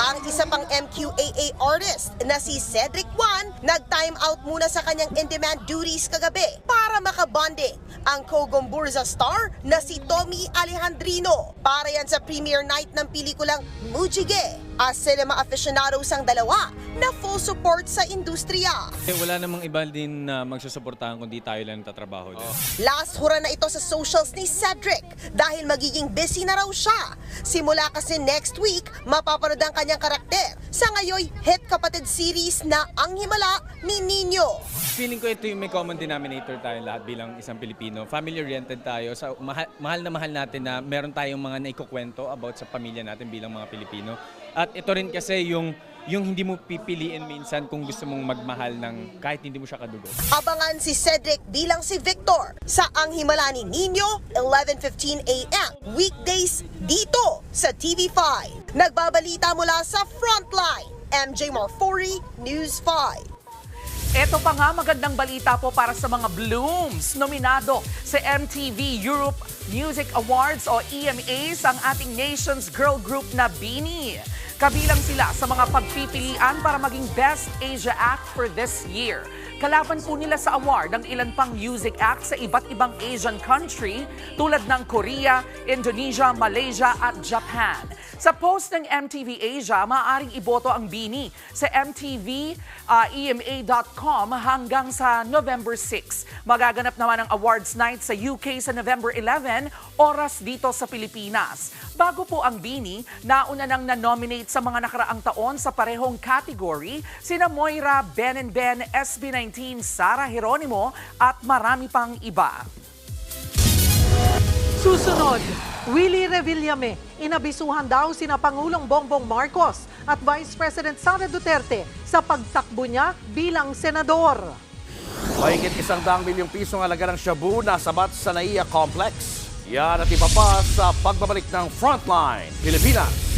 Ang isa pang MQAA artist na si Cedric Juan, nag-time out muna sa kanyang in-demand duties kagabi para makabonding ang Kogomburza star na si Tommy Alejandrino. Para yan sa premiere night ng pelikulang Mujige. As cinema aficionados ang dalawa na full support sa industriya. Wala namang iba din na magsusuportahan kundi tayo lang tatrabaho din. Last hura na ito sa socials ni Cedric dahil magiging busy na raw siya. Simula kasi next week, mapapanood ang kanyang karakter sa ngayoy hit kapatid series na Ang Himala ni Nino. Feeling ko ito yung may common denominator tayo lahat bilang isang Pilipino. Family-oriented tayo. So, mahal natin na meron tayong mga naikukwento about sa pamilya natin bilang mga Pilipino. At ito rin kasi yung hindi mo pipiliin minsan kung gusto mong magmahal ng kahit hindi mo siya kadugo. Abangan si Cedric bilang si Victor sa Ang Himala ni Nino, 11:15 a.m. weekdays dito sa TV5. Nagbabalita mula sa Frontline, MJ Marfori, News 5. Ito pa nga magandang balita po para sa mga Blooms. Nominado sa MTV Europe Music Awards o EMAs ang ating nation's girl group na BINI. Kabilang sila sa mga pagpipilian para maging Best Asia Act for this year. Kalaban po nila sa award ang ilan pang music acts sa iba't ibang Asian country tulad ng Korea, Indonesia, Malaysia at Japan. Sa post ng MTV Asia, maaaring iboto ang BINI sa mtvema.com hanggang sa November 6. Magaganap naman ang awards night sa UK sa November 11, oras dito sa Pilipinas. Bago po ang BINI, nauna nang na-nominate sa mga nakaraang taon sa parehong category sina Moira, Ben & Ben, SB19, Sara Geronimo at marami pang iba. Susunod, Willie Revillame, inabisuhan daw sina Pangulong Bongbong Marcos at Vice President Sara Duterte sa pagtakbo niya bilang senador. Mahigit 100 milyong pisong halaga ng shabu na sabat sa NAIA Complex. Yan at iba pa sa pagbabalik ng Frontline Pilipinas.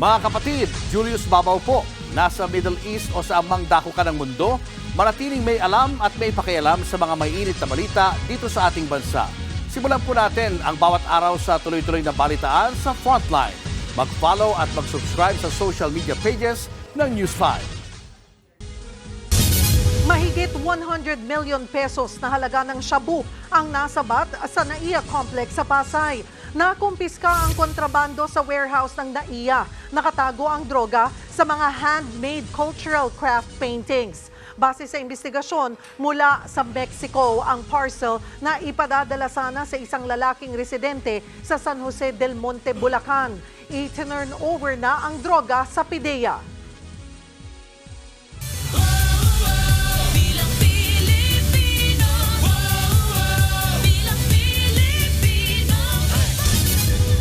Mga kapatid, Julius Babaw po, nasa Middle East o sa amang dakukan ng mundo, manatiling may alam at may pakialam sa mga mainit na balita dito sa ating bansa. Simulan po natin ang bawat araw sa tuloy-tuloy na balitaan sa Frontline. Mag-follow at mag-subscribe sa social media pages ng News 5. Mahigit 100 million pesos na halaga ng shabu ang nasabat sa NAIA Complex sa Pasay. Nakumpiska ang kontrabando sa warehouse ng NAIA. Nakatago ang droga sa mga handmade cultural craft paintings. Base sa investigasyon, mula sa Mexico ang parcel na ipadadala sana sa isang lalaking residente sa San Jose del Monte, Bulacan. I-turn over na ang droga sa PIDEA.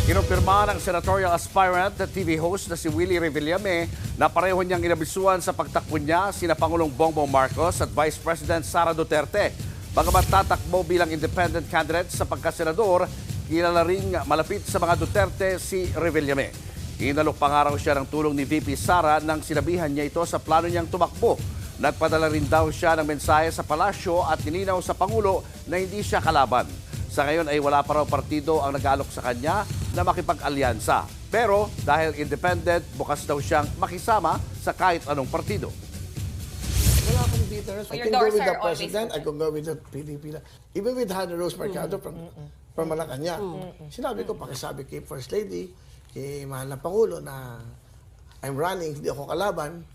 Kinumpirma ng senatorial aspirant at TV host na si Willie Revillame na pareho niyang inabisuan sa pagtakbo niya sina Pangulong Bongbong Marcos at Vice President Sara Duterte. Bagamat tatakbo bilang independent candidate sa pagkasenador, kilala ring malapit sa mga Duterte si Revillame. Inalok pa nga raw siya ng tulong ni VP Sara nang sinabihan niya ito sa plano niyang tumakbo. Nagpadala rin daw siya ng mensahe sa palasyo at nilinaw sa Pangulo na hindi siya kalaban. Sa ngayon ay wala pa raw partido ang nag-aalok sa kanya na makipag-alyansa. Pero dahil independent, bukas daw siyang makisama sa kahit anong partido. Wala akong bitterness. I can go with the president, I can go with the PDP. Even with Hannah Rose Mercado from Malacanang. Sinabi ko, pakisabi kay First Lady, kay mahal na Pangulo na I'm running, hindi ako kalaban.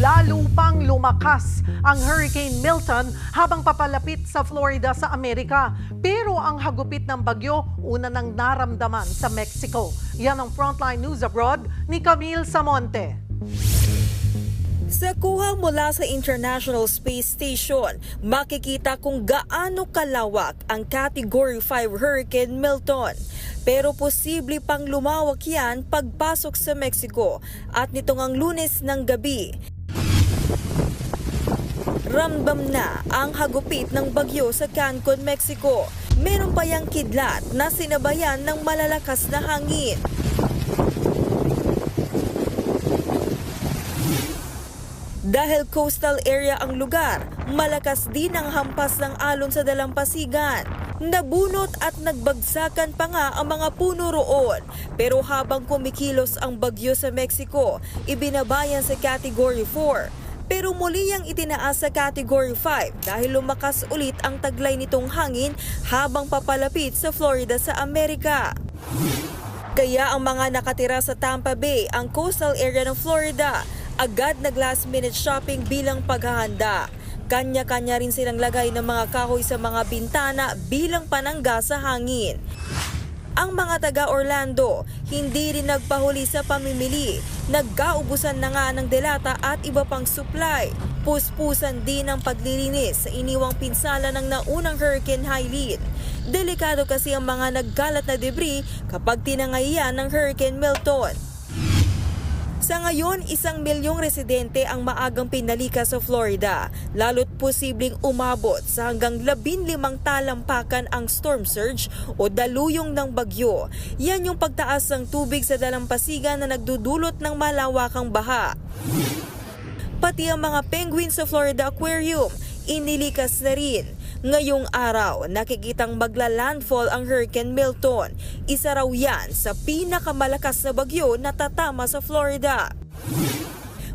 Lalo pang lumakas ang Hurricane Milton habang papalapit sa Florida sa Amerika. Pero ang hagupit ng bagyo una nang naramdaman sa Mexico. Yan ang Frontline News Abroad ni Camille Samonte. Sa kuha mula sa International Space Station, makikita kung gaano kalawak ang Category 5 Hurricane Milton. Pero posible pang lumawak yan pagpasok sa Mexico at nitong ang Lunes ng gabi. Ramdam na ang hagupit ng bagyo sa Cancun, Mexico. Meron pa yang kidlat na sinabayan ng malalakas na hangin. Dahil coastal area ang lugar, malakas din ang hampas ng alon sa dalampasigan. Nabunot at nagbagsakan pa nga ang mga puno roon. Pero habang kumikilos ang bagyo sa Mexico, ibinabayan sa Category 4. Pero muli yang itinaas sa Category 5 dahil lumakas ulit ang taglay nitong hangin habang papalapit sa Florida sa Amerika. Kaya ang mga nakatira sa Tampa Bay, ang coastal area ng Florida, agad nag last-minute shopping bilang paghahanda. Kanya-kanya rin silang lagay ng mga kahoy sa mga bintana bilang panangga sa hangin. Ang mga taga-Orlando, hindi rin nagpahuli sa pamimili. Nagkaubusan na nga ng delata at iba pang supply. Puspusan din ang paglilinis sa iniwang pinsala ng naunang Hurricane Haileen. Delikado kasi ang mga nagkalat na debris kapag tinangayan ng Hurricane Milton. Sa ngayon, 1 milyong residente ang maagang pinalikas sa Florida, lalo't posibleng umabot sa hanggang 15 talampakan ang storm surge o daluyong ng bagyo. Yan yung pagtaas ng tubig sa dalampasigan na nagdudulot ng malawakang baha. Pati ang mga penguins sa Florida Aquarium, inilikas na rin. Ngayong araw, nakikitang magla-landfall ang Hurricane Milton. Isa raw yan sa pinakamalakas na bagyo na tatama sa Florida.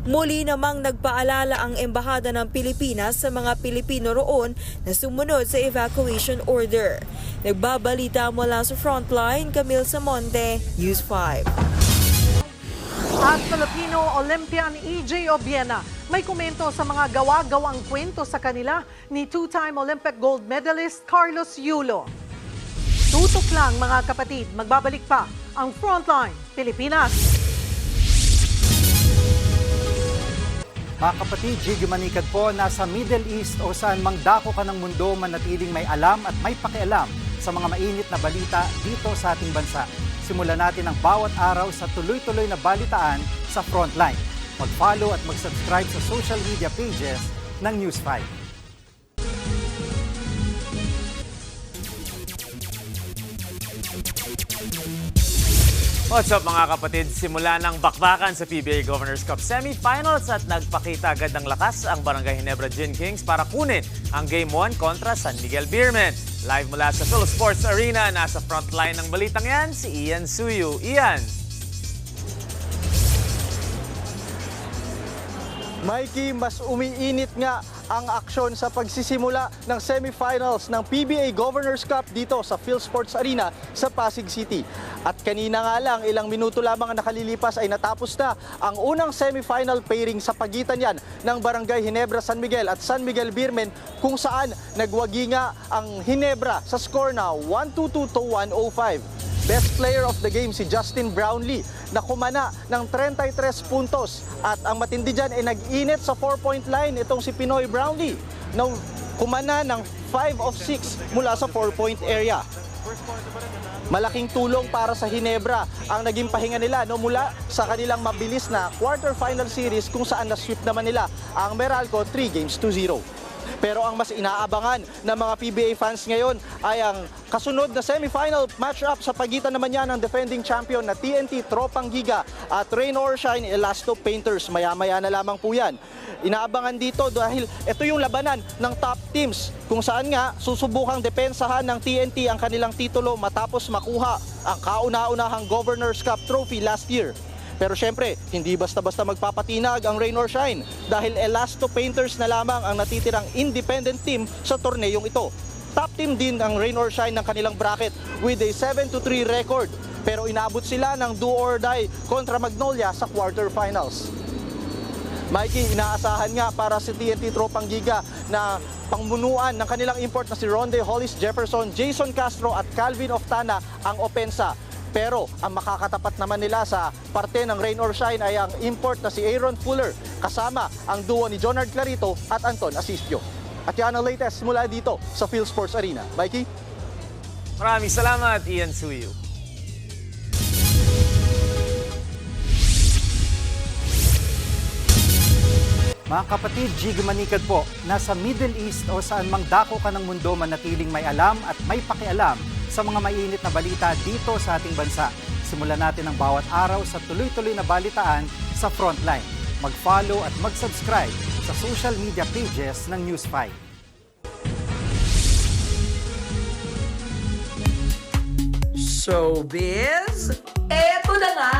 Muli namang nagpaalala ang Embahada ng Pilipinas sa mga Pilipino roon na sumunod sa evacuation order. Nagbabalita mula sa Frontline, Camille Samonte, News 5. At Filipino Olympian EJ Obiena may komento sa mga gawa-gawang kwento sa kanila ni two-time Olympic gold medalist Carlos Yulo. Tutok lang mga kapatid, magbabalik pa ang Frontline Pilipinas. Mga kapatid, Gigi Manikad po, nasa Middle East o saan mang dako ka ng mundo, manatiling may alam at may pakialam sa mga mainit na balita dito sa ating bansa. Simulan natin ang bawat araw sa tuloy-tuloy na balitaan sa Frontline. Mag-follow at mag-subscribe sa social media pages ng News 5. What's up mga kapatid? Simula ng bakbakan sa PBA Governors Cup Semifinals at nagpakita agad ng lakas ang Barangay Ginebra Gin Kings para kunin ang Game 1 kontra San Miguel Beermen. Live mula sa PhilSports Arena, nasa frontline ng balitang yan, si Ian Suyu. Ian! Mikey, mas umiinit nga ang aksyon sa pagsisimula ng semifinals ng PBA Governors Cup dito sa PhilSports Arena sa Pasig City. At kanina nga lang, ilang minuto lamang ang nakalilipas ay natapos na ang unang semifinal pairing sa pagitan yan ng Barangay Ginebra San Miguel at San Miguel Beermen, kung saan nagwagi nga ang Ginebra sa score na 122 to 105. Best player of the game si Justin Brownlee na kumana ng 33 puntos, at ang matindi dyan ay nag-init sa 4-point line itong si Pinoy Brownlee na kumana ng 5 of 6 mula sa 4-point area. Malaking tulong para sa Ginebra ang naging pahinga nila mula sa kanilang mabilis na quarterfinal series kung saan na-sweep naman nila ang Meralco 3-0. Pero ang mas inaabangan ng mga PBA fans ngayon ay ang kasunod na semifinal matchup sa pagitan naman yan ng defending champion na TNT Tropang Giga at Rain or Shine Elasto Painters. Maya-maya na lamang po yan. Inaabangan dito dahil ito yung labanan ng top teams kung saan nga susubukang depensahan ng TNT ang kanilang titulo matapos makuha ang kauna-unahang Governors Cup trophy last year. Pero syempre, hindi basta-basta magpapatinag ang Rain or Shine dahil Elasto Painters na lamang ang natitirang independent team sa torneyong ito. Top team din ang Rain or Shine ng kanilang bracket with a 7-3 record, pero inabot sila ng do or die kontra Magnolia sa quarterfinals. Mikey, inaasahan nga para si TNT Tropang Giga na pangmunuan ng kanilang import na si Ronde Hollis Jefferson, Jason Castro at Calvin Oftana ang opensa. Pero ang makakatapat naman nila sa parte ng Rain or Shine ay ang import na si Aaron Fuller kasama ang duo ni Jonard Clarito at Anton Asistio. At yan ang latest mula dito sa PhilSports Arena. Mikey? Maraming salamat, Ian Suyu. Mga kapatid, Gigi Manikad po, nasa Middle East o saan mang dako ka ng mundo, manatiling may alam at may pakialam sa mga mainit na balita dito sa ating bansa. Simulan natin ang bawat araw sa tuloy-tuloy na balitaan sa Frontline. Mag-follow at mag-subscribe sa social media pages ng News 5. Showbiz, eto na nga!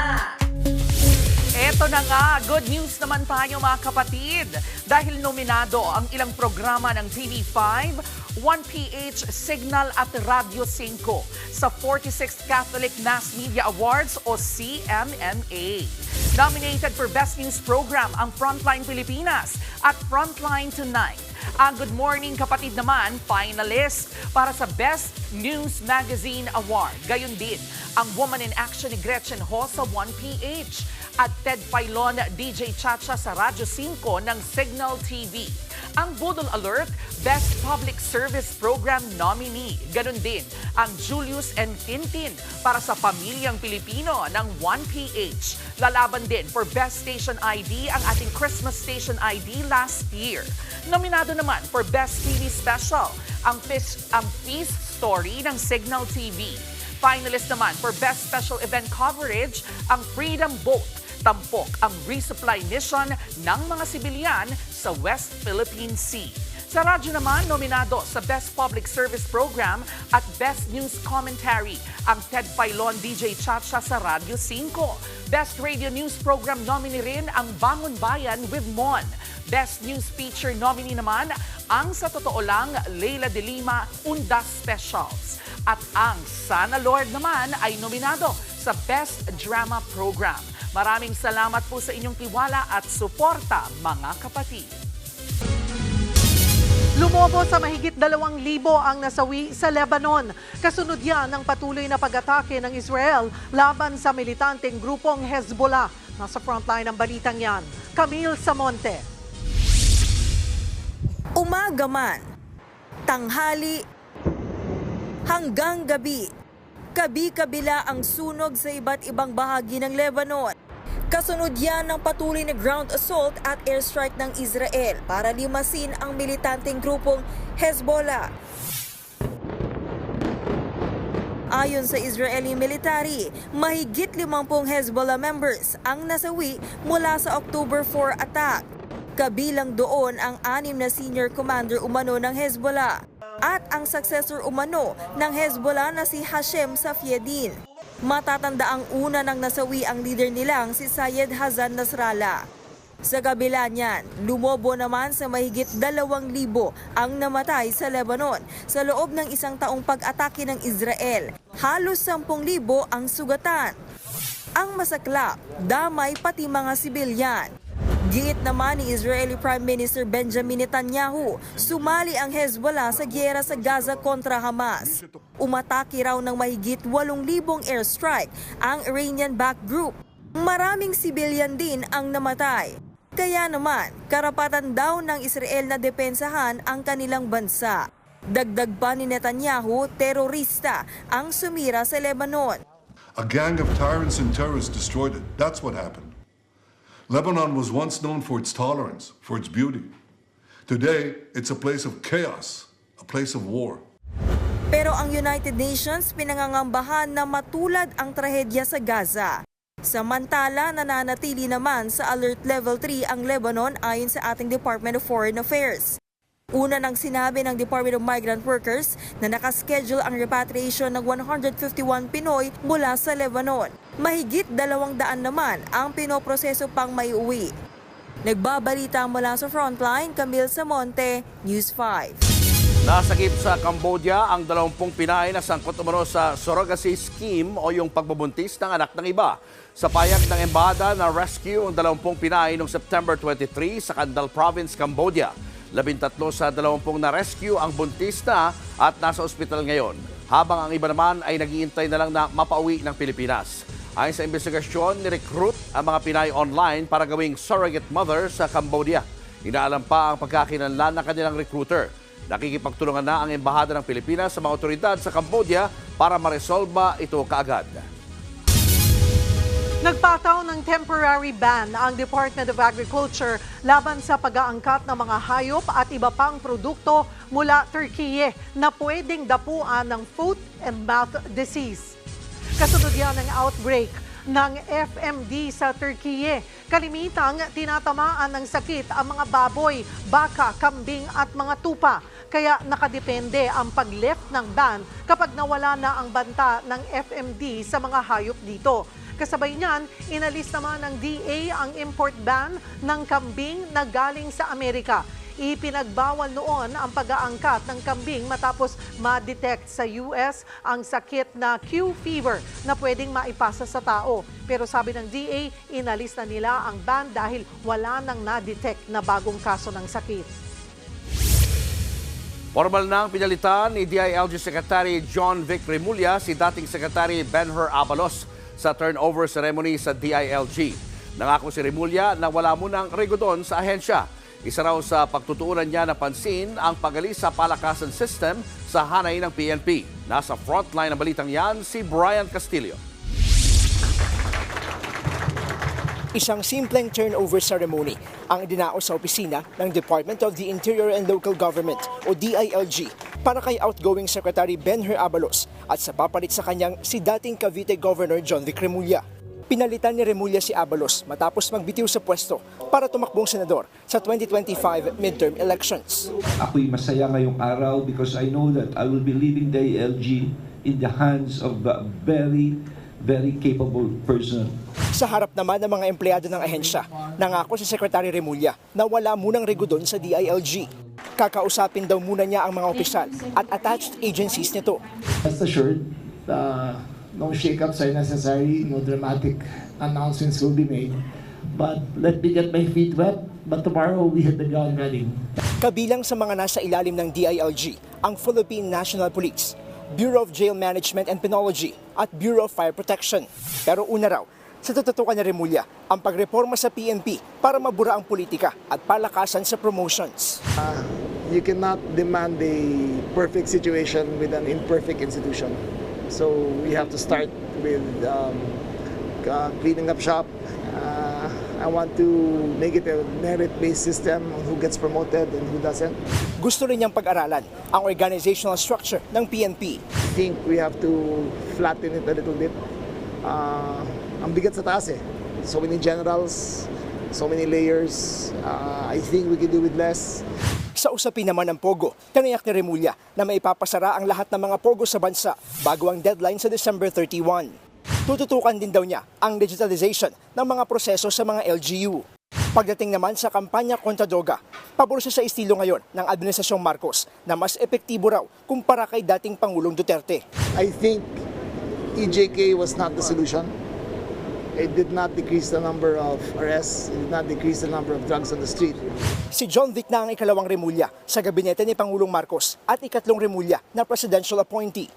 Eto na nga, good news naman tayo mga kapatid. Dahil nominado ang ilang programa ng TV5, 1PH, Signal at Radio 5 sa 46th Catholic Mass Media Awards o CMMA. Nominated for Best News Program ang Frontline Pilipinas at Frontline Tonight. Ang Good Morning Kapatid naman, finalist para sa Best News Magazine Award. Gayon din ang Woman in Action ni Gretchen Ho sa 1PH at Ted Pailon, DJ Chacha sa Radyo 5 ng Signal TV. Ang Budol Alert, Best Public Service Program nominee. Ganon din ang Julius and Tintin para sa Pamilyang Pilipino ng 1PH. Lalaban din for Best Station ID ang ating Christmas Station ID last year. Nominado naman for Best TV Special ang Feast Story ng Signal TV. Finalist naman for Best Special Event Coverage ang Freedom Boat. Tampok ang resupply mission ng mga sibilyan sa West Philippine Sea. Sa radyo naman, nominado sa Best Public Service Program at Best News Commentary ang Ted Filon DJ Chacha sa Radyo 5. Best Radio News Program nominee rin ang Bangon Bayan with Mon. Best News Feature nominee naman ang Sa Totoo Lang, Leila de Lima, Undas Specials. At ang Sana Lord naman ay nominado sa Best Drama Program. Maraming salamat po sa inyong tiwala at suporta, mga kapatid. Lumobo sa mahigit 2,000 ang nasawi sa Lebanon. Kasunod yan ng patuloy na pag-atake ng Israel laban sa militanteng grupong Hezbollah. Nasa frontline ng balitang yan, Camille Samonte. Umaga man, tanghali, hanggang gabi, kabi-kabila ang sunog sa iba't ibang bahagi ng Lebanon. Kasunod yan ng patuloy na ground assault at airstrike ng Israel para limasin ang militanteng grupong Hezbollah. Ayon sa Israeli military, mahigit 50 Hezbollah members ang nasawi mula sa October 4 attack. Kabilang doon ang 6 na senior commander umano ng Hezbollah at ang successor umano ng Hezbollah na si Hashem Safieddin. Matatanda ang una ng nasawi ang leader nilang si Syed Hassan Nasrallah. Sa kabila niyan, lumobo naman sa mahigit 2,000 ang namatay sa Lebanon sa loob ng isang taong pag-atake ng Israel. Halos 10,000 ang sugatan. Ang masaklap, damay pati mga sibilyan. Giit naman ni Israeli Prime Minister Benjamin Netanyahu, sumali ang Hezbollah sa giyera sa Gaza kontra Hamas. Umatake raw ng mahigit 8,000 airstrike ang Iranian-backed group. Maraming sibilyan din ang namatay. Kaya naman, karapatan daw ng Israel na depensahan ang kanilang bansa. Dagdag pa ni Netanyahu, terorista ang sumira sa Lebanon. A gang of tyrants and terrorists destroyed it. That's what happened. Lebanon was once known for its tolerance, for its beauty. Today, it's a place of chaos, a place of war. Pero ang United Nations pinangangambahan na matulad ang trahedya sa Gaza. Samantala, nananatili naman sa Alert Level 3 ang Lebanon ayon sa ating Department of Foreign Affairs. Una nang sinabi ng Department of Migrant Workers na nakaschedule ang repatriation ng 151 Pinoy mula sa Lebanon. Mahigit 200 naman ang pinoproseso pang maiuwi. Nagbabalita mula sa Frontline, Camille Samonte, News 5. Nasagip sa Cambodia ang 20 Pinay na sangkot umano sa surrogacy scheme o yung pagbubuntis ng anak ng iba. Sa payag ng embahada na rescue ang 20 Pinay noong September 23 sa Kandal Province, Cambodia. 13 sa 20 na rescue ang buntis na at nasa ospital ngayon, habang ang iba naman ay naghihintay na lang na mapauwi ng Pilipinas. Ayon sa investigasyon, ni-recruit ang mga Pinay online para gawing surrogate mother sa Cambodia. Inaalam pa ang pagkakinanlan ng kanilang recruiter. Nakikipagtulungan na ang embahada ng Pilipinas sa mga otoridad sa Cambodia para maresolba ito kaagad. Nagpataw ng temporary ban ang Department of Agriculture laban sa pag-aangkat ng mga hayop at iba pang produkto mula Turkiye na pwedeng dapuan ng foot and mouth disease. Kasunod yan ng outbreak ng FMD sa Turkiye. Kalimitang tinatamaan ng sakit ang mga baboy, baka, kambing at mga tupa. Kaya nakadepende ang pag-lift ng ban kapag nawala na ang banta ng FMD sa mga hayop dito. Kasabay niyan, inalis naman ng DA ang import ban ng kambing na galing sa Amerika. Ipinagbawal noon ang pag-aangkat ng kambing matapos ma-detect sa US ang sakit na Q fever na pwedeng maipasa sa tao. Pero sabi ng DA, inalis na nila ang ban dahil wala nang na-detect na bagong kaso ng sakit. Formal nang pinalitan ni DILG Secretary John Vic Remulla si dating Secretary Benhur Abalos sa turnover ceremony sa DILG. Nangako si Remulla na wala munang regodon sa ahensya. Isa raw sa pagtutuunan niya na pansin ang pagalis sa palakasan system sa hanay ng PNP. Nasa frontline ng balitang yan si Brian Castillo. Isang simpleng turnover ceremony ang dinao sa opisina ng Department of the Interior and Local Government o DILG para kay outgoing Secretary Benher Abalos at sa papalit sa kanyang si dating Cavite Governor John Vic Remulla. Pinalitan ni Remulla si Abalos matapos magbitiw sa pwesto para tumakbong senador sa 2025 midterm elections. Ako'y masaya ngayong araw because I know that I will be leaving DILG in the hands of a very capable person. Sa harap naman ng mga empleyado ng ahensya, nangako si Secretary Remulla na wala munang regulon sa DILG. Kakausapin daw muna niya ang mga opisyal at attached agencies nito. Rest assured, no shake-ups are necessary, no dramatic announcements will be made. But let me get my feet wet, but tomorrow we hit the ground running. Kabilang sa mga nasa ilalim ng DILG, ang Philippine National Police, Bureau of Jail Management and Penology at Bureau of Fire Protection. Pero una raw, sa tututukan ni Remulla ang pagreforma sa PNP para mabura ang politika at palakasan sa promotions. You cannot demand a perfect situation with an imperfect institution. So we have to start with cleaning up shop. I want to make it a merit-based system on who gets promoted and who doesn't. Gusto rin niyang pag-aralan ang organizational structure ng PNP. I think we have to flatten it a little bit. Ang bigat sa taas eh. So many generals, so many layers. I think we can do with less. Sa usapin naman ng Pogo, tiniyak ni Remulla na maipapasara ang lahat ng mga Pogo sa bansa bago ang deadline sa December 31. Tututukan din daw niya ang digitalization ng mga proseso sa mga LGU. Pagdating naman sa kampanya kontra droga, pabor siya sa estilo ngayon ng Administrasyong Marcos na mas epektibo raw kumpara kay dating Pangulong Duterte. I think EJK was not the solution. It did not decrease the number of arrests. It did not decrease the number of drugs on the street. Si John Vic na ang ikalawang Remulla sa gabinete ni Pangulong Marcos at ikatlong Remulla na presidential appointee.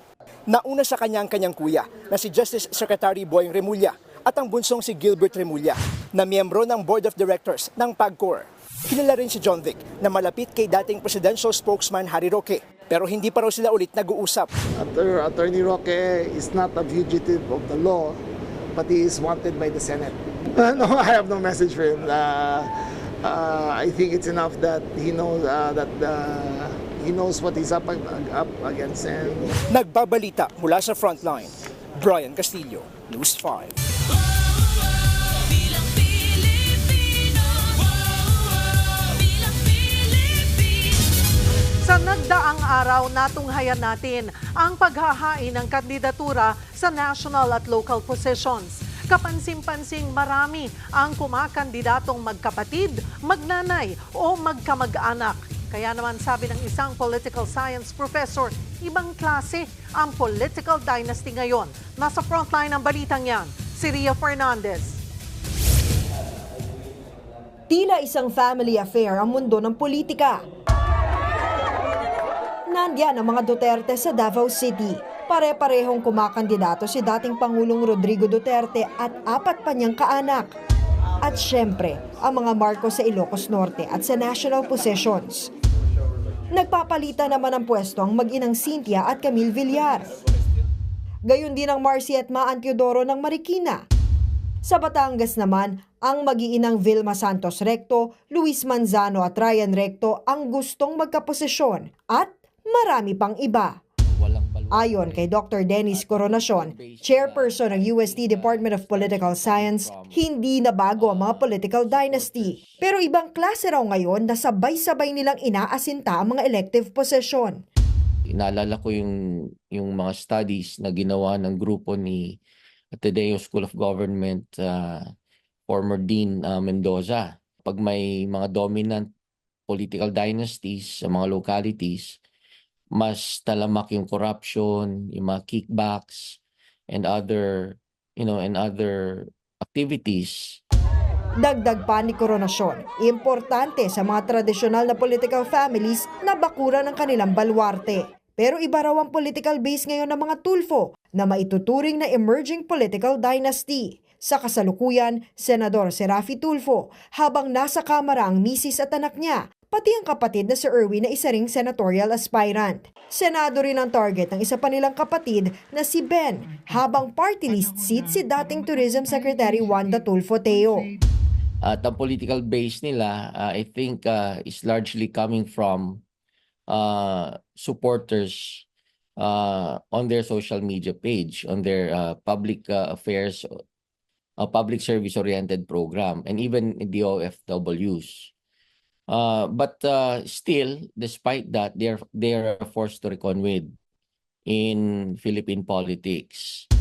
Nauna sa kanyang kuya na si Justice Secretary Boying Remulla at ang bunsong si Gilbert Remulla na miyembro ng Board of Directors ng PAGCOR. Kilala rin si John Vic na malapit kay dating presidential spokesman Harry Roque. Pero hindi pa raw sila ulit nag-uusap. Attorney Roque is not a fugitive of the law, but he is wanted by the Senate. No, I have no message for him. I think it's enough that he knows he knows what he's up against. And Nagbabalita mula sa frontline, Brian Castillo, News 5. Sa nagdaang araw, natunghayan natin ang paghahain ng kandidatura sa national at local positions. Kapansin-pansing marami ang kumakandidatong magkapatid, magnanay o magkamag-anak. Kaya naman sabi ng isang political science professor, ibang klase ang political dynasty ngayon. Nasa frontline ng balitang yan, si Ria Fernandez. Tila isang family affair ang mundo ng politika. Nandiyan ang mga Duterte sa Davao City. Pare-parehong kumakandidato si dating Pangulong Rodrigo Duterte at 4 pa niyang kaanak. At syempre, ang mga Marcos sa Ilocos Norte at sa national positions. Nagpapalitan naman ang pwesto ang mag-inang Cynthia at Camille Villar. Gayon din ang Marcy at Maan Teodoro ng Marikina. Sa Batangas naman, ang mag-iinang Vilma Santos Recto, Luis Manzano at Ryan Recto ang gustong magkaposisyon at marami pang iba. Ayon kay Dr. Dennis Coronacion, chairperson ng UST Department of Political Science, hindi na bago ang mga political dynasty. Pero ibang klase raw ngayon na sabay-sabay nilang inaasinta ang mga elective position. Inaalala ko yung mga studies na ginawa ng grupo ni Ateneo School of Government, former Dean Mendoza. Pag may mga dominant political dynasties sa mga localities, mas talamak yung corruption, yung mga kickbacks, and other activities. Dagdag pa ni Coronacion, importante sa mga tradisyonal na political families na bakuran ng kanilang balwarte. Pero iba raw ang political base ngayon ng mga Tulfo na maituturing na emerging political dynasty. Sa kasalukuyan, Senador Serafi Tulfo, habang nasa Kamara ang misis at anak niya, pati ang kapatid na si Erwin na isa ring senatorial aspirant. Senado rin ang target ng isa pa nilang kapatid na si Ben, habang party list seat si dating Tourism Secretary Wanda Tulfo Teo. At ang political base nila, I think, is largely coming from supporters on their social media page, on their public affairs, public service-oriented program, and even the OFWs. But still, despite that, they are forced to reckon with in Philippine politics.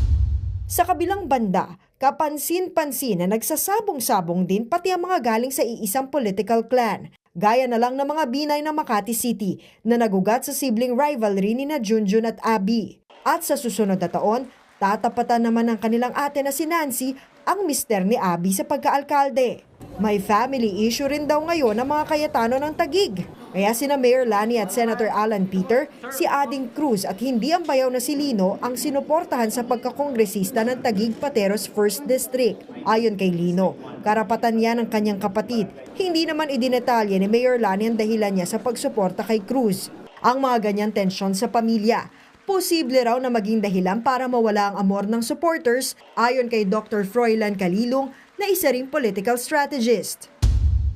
Sa kabilang banda, kapansin-pansin na nagsasabong-sabong din pati ang mga galing sa iisang political clan. Gaya na lang ng mga binay ng Makati City na nagugat sa sibling rivalry ni na Junjun at Abby. At sa susunod na taon, tatapatan naman ng kanilang ate na si Nancy ang mister ni Abby sa pagkaalkalde. May family issue rin daw ngayon ng mga Cayetano ng Taguig. Kaya sina Mayor Lani at Senator Alan Peter, si Ading Cruz at hindi ang bayaw na si Lino ang sinuportahan sa pagkakongresista ng Taguig Pateros 1st District. Ayon kay Lino, karapatan niya ng kanyang kapatid. Hindi naman idinetalye ni Mayor Lani ang dahilan niya sa pagsuporta kay Cruz. Ang mga ganyang tensyon sa pamilya, posible raw na maging dahilan para mawala ang amor ng supporters, ayon kay Dr. Froilan Calilong na isa ring political strategist.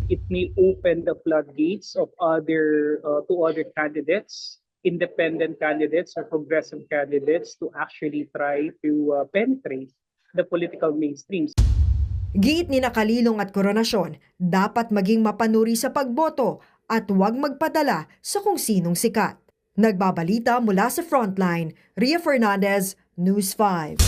It may open the floodgates of to other candidates, independent candidates or progressive candidates to actually try to penetrate the political mainstreams. Giit ni Calilong at Coronasyon, dapat maging mapanuri sa pagboto at huwag magpadala sa kung sinong sikat. Nagbabalita mula sa Frontline, Ria Fernandez, News 5.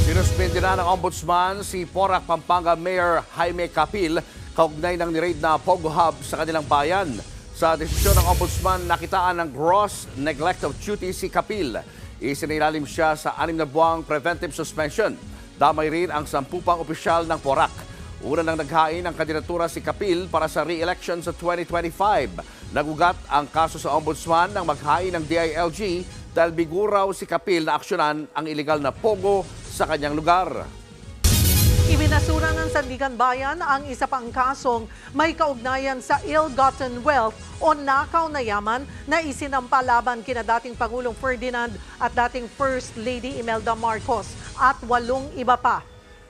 Sinuspende na ng Ombudsman si Porac, Pampanga Mayor Jaime Capil kaugnay ng niraid na Pogo Hub sa kanilang bayan. Sa desisyon ng Ombudsman, nakitaan ng gross neglect of duty si Capil. Isinilalim siya sa 6 na buwang preventive suspension. Damay rin ang 10 pang opisyal ng Porac. Una nang naghain ang kandidatura si Capil para sa re-election sa 2025. Nagugat ang kaso sa Ombudsman nang maghain ng DILG dahil bigo raw si Capil na aksyonan ang iligal na pogo sa kanyang lugar. Ibinasura ng Sandigan Bayan ang isa pang kasong may kaugnayan sa ill-gotten wealth o nakaw na yaman na isinampa laban kina dating Pangulong Ferdinand at dating First Lady Imelda Marcos at 8 iba pa.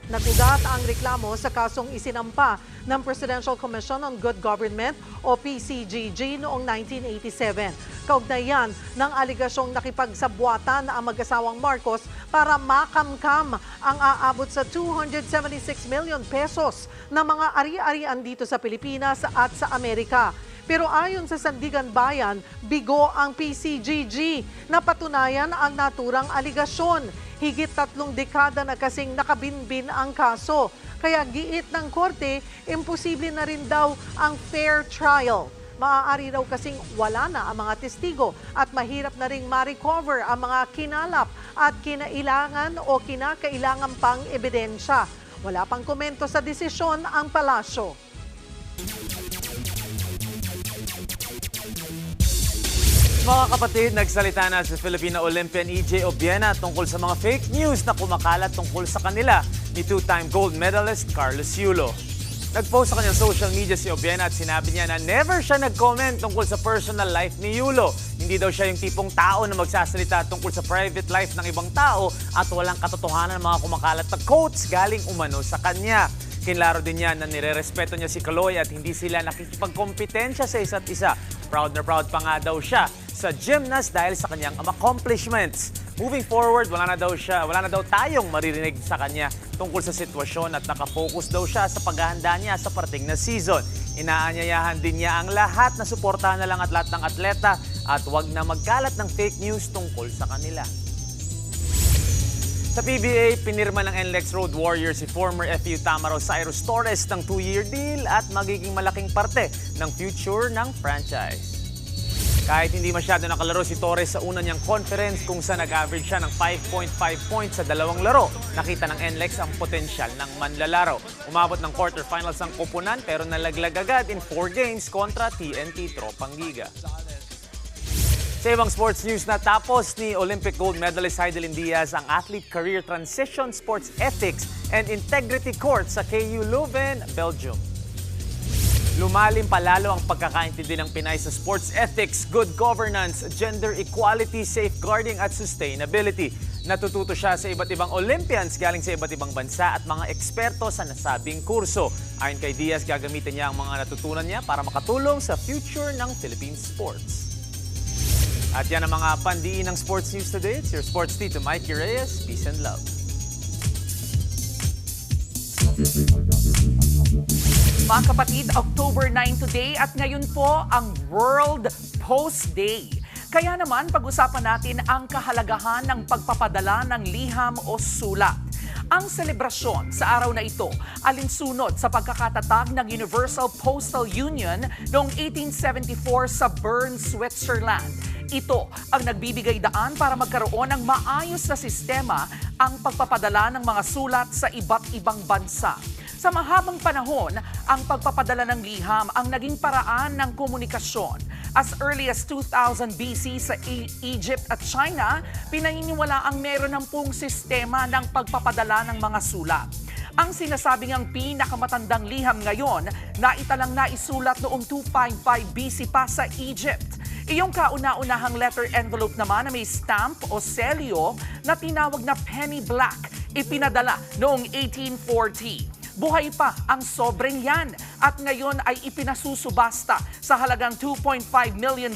Nagugat ang reklamo sa kasong isinampa ng Presidential Commission on Good Government o PCGG noong 1987. Kaugnayan ng aligasyong nakipagsabwatan ang mag-asawang Marcos para makamkam ang aabot sa 276 million pesos na mga ari-arian dito sa Pilipinas at sa Amerika. Pero ayon sa Sandigan Bayan, bigo ang PCGG na patunayan ang naturang aligasyon. Higit 3 dekada na kasing nakabinbin ang kaso. Kaya giit ng korte, imposible na rin daw ang fair trial. Maaari raw kasing wala na ang mga testigo at mahirap na ring ma-recover ang mga kinalap at kinailangan o kinakailangan pang ebidensya. Wala pang komento sa desisyon ang palasyo. Mga kapatid, nagsalita na si Filipino Olympian EJ Obiena tungkol sa mga fake news na kumakalat tungkol sa kanila ni two-time gold medalist Carlos Yulo. Nag-post sa kanyang social media si Obiena at sinabi niya na never siya nag-comment tungkol sa personal life ni Yulo. Hindi daw siya yung tipong tao na magsasalita tungkol sa private life ng ibang tao at walang katotohanan ng mga kumakalat na quotes galing umano sa kanya. Kinlaro din niya na nirerespeto niya si Kaloy at hindi sila nakikipagkompetensya sa isa't isa. Proud na proud pa nga daw siya sa gymnast dahil sa kanyang accomplishments. Moving forward, wala na daw tayong maririnig sa kanya tungkol sa sitwasyon at nakafocus daw siya sa paghahanda niya sa parating na season. Inaanyayahan din niya ang lahat na suportahan na lang at lahat ng atleta at huwag na magkalat ng fake news tungkol sa kanila. Sa PBA, pinirma ng NLEX Road Warriors si former FU Tamaraw Cyrus Torres ng 2-year deal at magiging malaking parte ng future ng franchise. Kahit hindi masyado nakalaro si Torres sa una niyang conference kung saan nag-average siya ng 5.5 points sa 2 laro, nakita ng NLEX ang potensyal ng manlalaro. Umabot ng quarterfinals ang koponan pero nalaglag agad in 4 games kontra TNT Tropang Giga. Sa ibang sports news, natapos ni Olympic gold medalist Heidelin Diaz ang athlete career transition, sports ethics and integrity course sa KU Leuven, Belgium. Lumalim palalo ang pagkakaintindi ng Pinay sa sports ethics, good governance, gender equality, safeguarding at sustainability. Natututo siya sa iba't ibang Olympians galing sa iba't ibang bansa at mga eksperto sa nasabing kurso. Ayon kay Diaz, gagamitin niya ang mga natutunan niya para makatulong sa future ng Philippine sports. At yan ang mga pandiin ng sports news today. It's your sports tito, Mikey Reyes. Peace and love. Mga kapatid, October 9 today at ngayon po ang World Post Day. Kaya naman pag-usapan natin ang kahalagahan ng pagpapadala ng liham o sulat. Ang selebrasyon sa araw na ito alinsunod sa pagkakatatag ng Universal Postal Union noong 1874 sa Bern, Switzerland. Ito ang nagbibigay daan para magkaroon ng maayos na sistema ang pagpapadala ng mga sulat sa iba't ibang bansa. Sa mahabang panahon, ang pagpapadala ng liham ang naging paraan ng komunikasyon. As early as 2000 BC sa Egypt at China, pinaniniwala ang meron ng pong sistema ng pagpapadala ng mga sulat. Ang sinasabing ang pinakamatandang liham ngayon na italang naisulat noong 255 BC pa sa Egypt. Iyong kauna-unahang letter envelope naman na may stamp o selyo na tinawag na penny black, ipinadala noong 1840. Buhay pa ang sobrang yan at ngayon ay ipinasusubasta sa halagang $2.5 million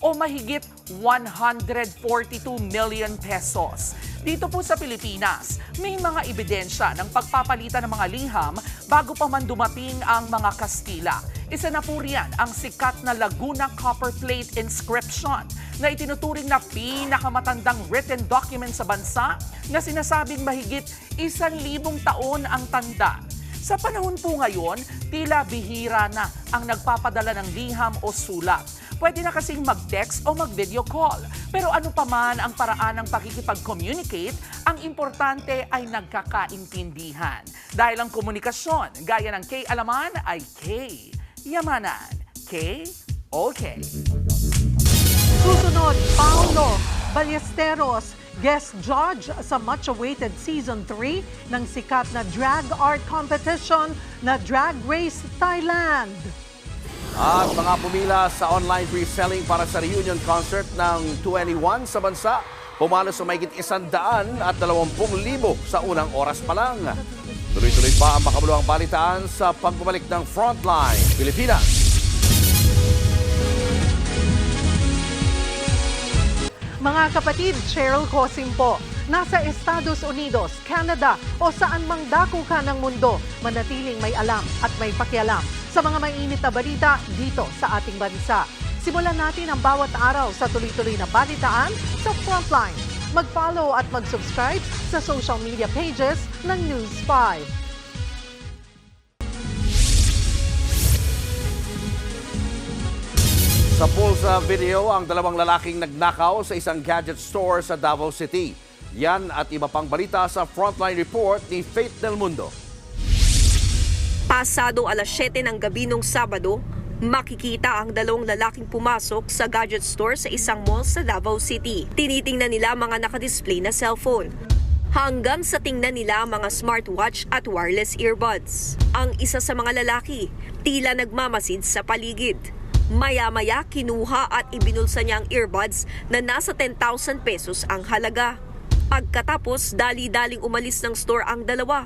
o mahigit 142 million pesos. Dito po sa Pilipinas, may mga ebidensya ng pagpapalitan ng mga liham bago pa man dumating ang mga Kastila. Isa na po riyan ang sikat na Laguna Copper Plate Inscription na itinuturing na pinakamatandang written document sa bansa na sinasabing mahigit 1,000 taon ang tanda. Sa panahon po ngayon, tila bihira na ang nagpapadala ng liham o sulat. Pwede na kasing mag-text o mag-video call. Pero ano pa man ang paraan ng pakikipag-communicate, ang importante ay nagkakaintindihan. Dahil ang komunikasyon, gaya ng K-alaman ay K-yamanan. K-okay. Susunod, Paulo Ballesteros, guest judge sa much-awaited Season 3 ng sikat na drag art competition na Drag Race Thailand. At mga pumila sa online pre-selling para sa reunion concert ng 2NE1 sa bansa, pumalo sa mahigit 120,000 sa unang oras pa lang. Tuloy-tuloy pa ang makabuluhang balitaan sa pagbabalik ng Frontline Pilipinas. Mga kapatid, Cheryl Cosim po. Nasa Estados Unidos, Canada o saan mang dako ka ng mundo, manatiling may alam at may pakialam sa mga mainit na balita dito sa ating bansa. Simulan natin ang bawat araw sa tuloy-tuloy na balitaan sa Frontline. Mag-follow at mag-subscribe sa social media pages ng News 5. Sa Pulsa video, ang dalawang lalaking nagnakaw sa isang gadget store sa Davao City. Yan at iba pang balita sa Frontline Report ni Faith Del Mundo. Pasado alas 7 ng gabi nung Sabado, makikita ang dalawang lalaking pumasok sa gadget store sa isang mall sa Davao City. Tinitingnan nila mga nakadisplay na cellphone. Hanggang sa tingnan nila mga smartwatch at wireless earbuds. Ang isa sa mga lalaki, tila nagmamasid sa paligid. Maya-maya kinuha at ibinulsa niya ang earbuds na nasa 10,000 pesos ang halaga. Pagkatapos, dali-daling umalis ng store ang dalawa.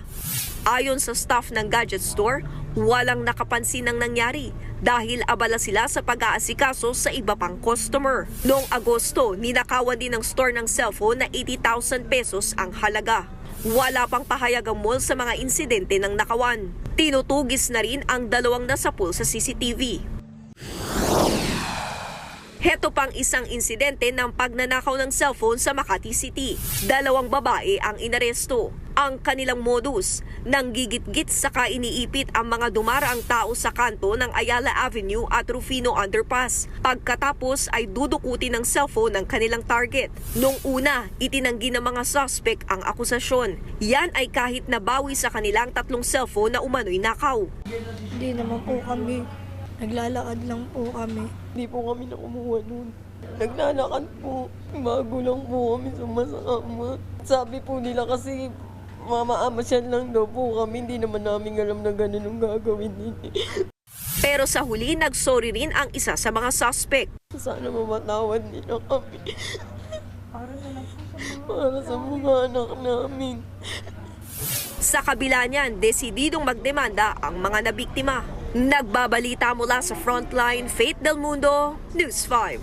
Ayon sa staff ng gadget store, walang nakapansin ng nangyari dahil abala sila sa pag-aasikaso sa iba pang customer. Noong Agosto, ninakawan din ng store ng cellphone na 80,000 pesos ang halaga. Wala pang pahayag ang mall sa mga insidente ng nakawan. Tinutugis na rin ang dalawang nasapul sa CCTV. Heto pang isang insidente ng pagnanakaw ng cellphone sa Makati City. Dalawang babae ang inaresto. Ang kanilang modus, nanggigit-git saka iniipit ang mga dumaraang tao sa kanto ng Ayala Avenue at Rufino Underpass. Pagkatapos ay dudukutin ng cellphone ng kanilang target. Nung una, itinanggi ng mga suspect ang akusasyon. Yan ay kahit nabawi sa kanilang 3 cellphone na umano'y nakaw. Hindi naman po kami. Naglalakad lang po kami. Hindi po kami na kumuha nun. Naglalakad po. Bago lang po kami sumasama. Sabi po nila kasi mamaamasyal lang daw po kami. Hindi naman namin alam na ganun ang gagawin nila. Pero sa huli, nagsorry rin ang isa sa mga suspect. Sana mamatawad nila kami. Para sa mga anak namin. Sa kabila niyan, desididong magdemanda ang mga nabiktima. Nagbabalita mula sa Frontline, Faith Del Mundo, News 5.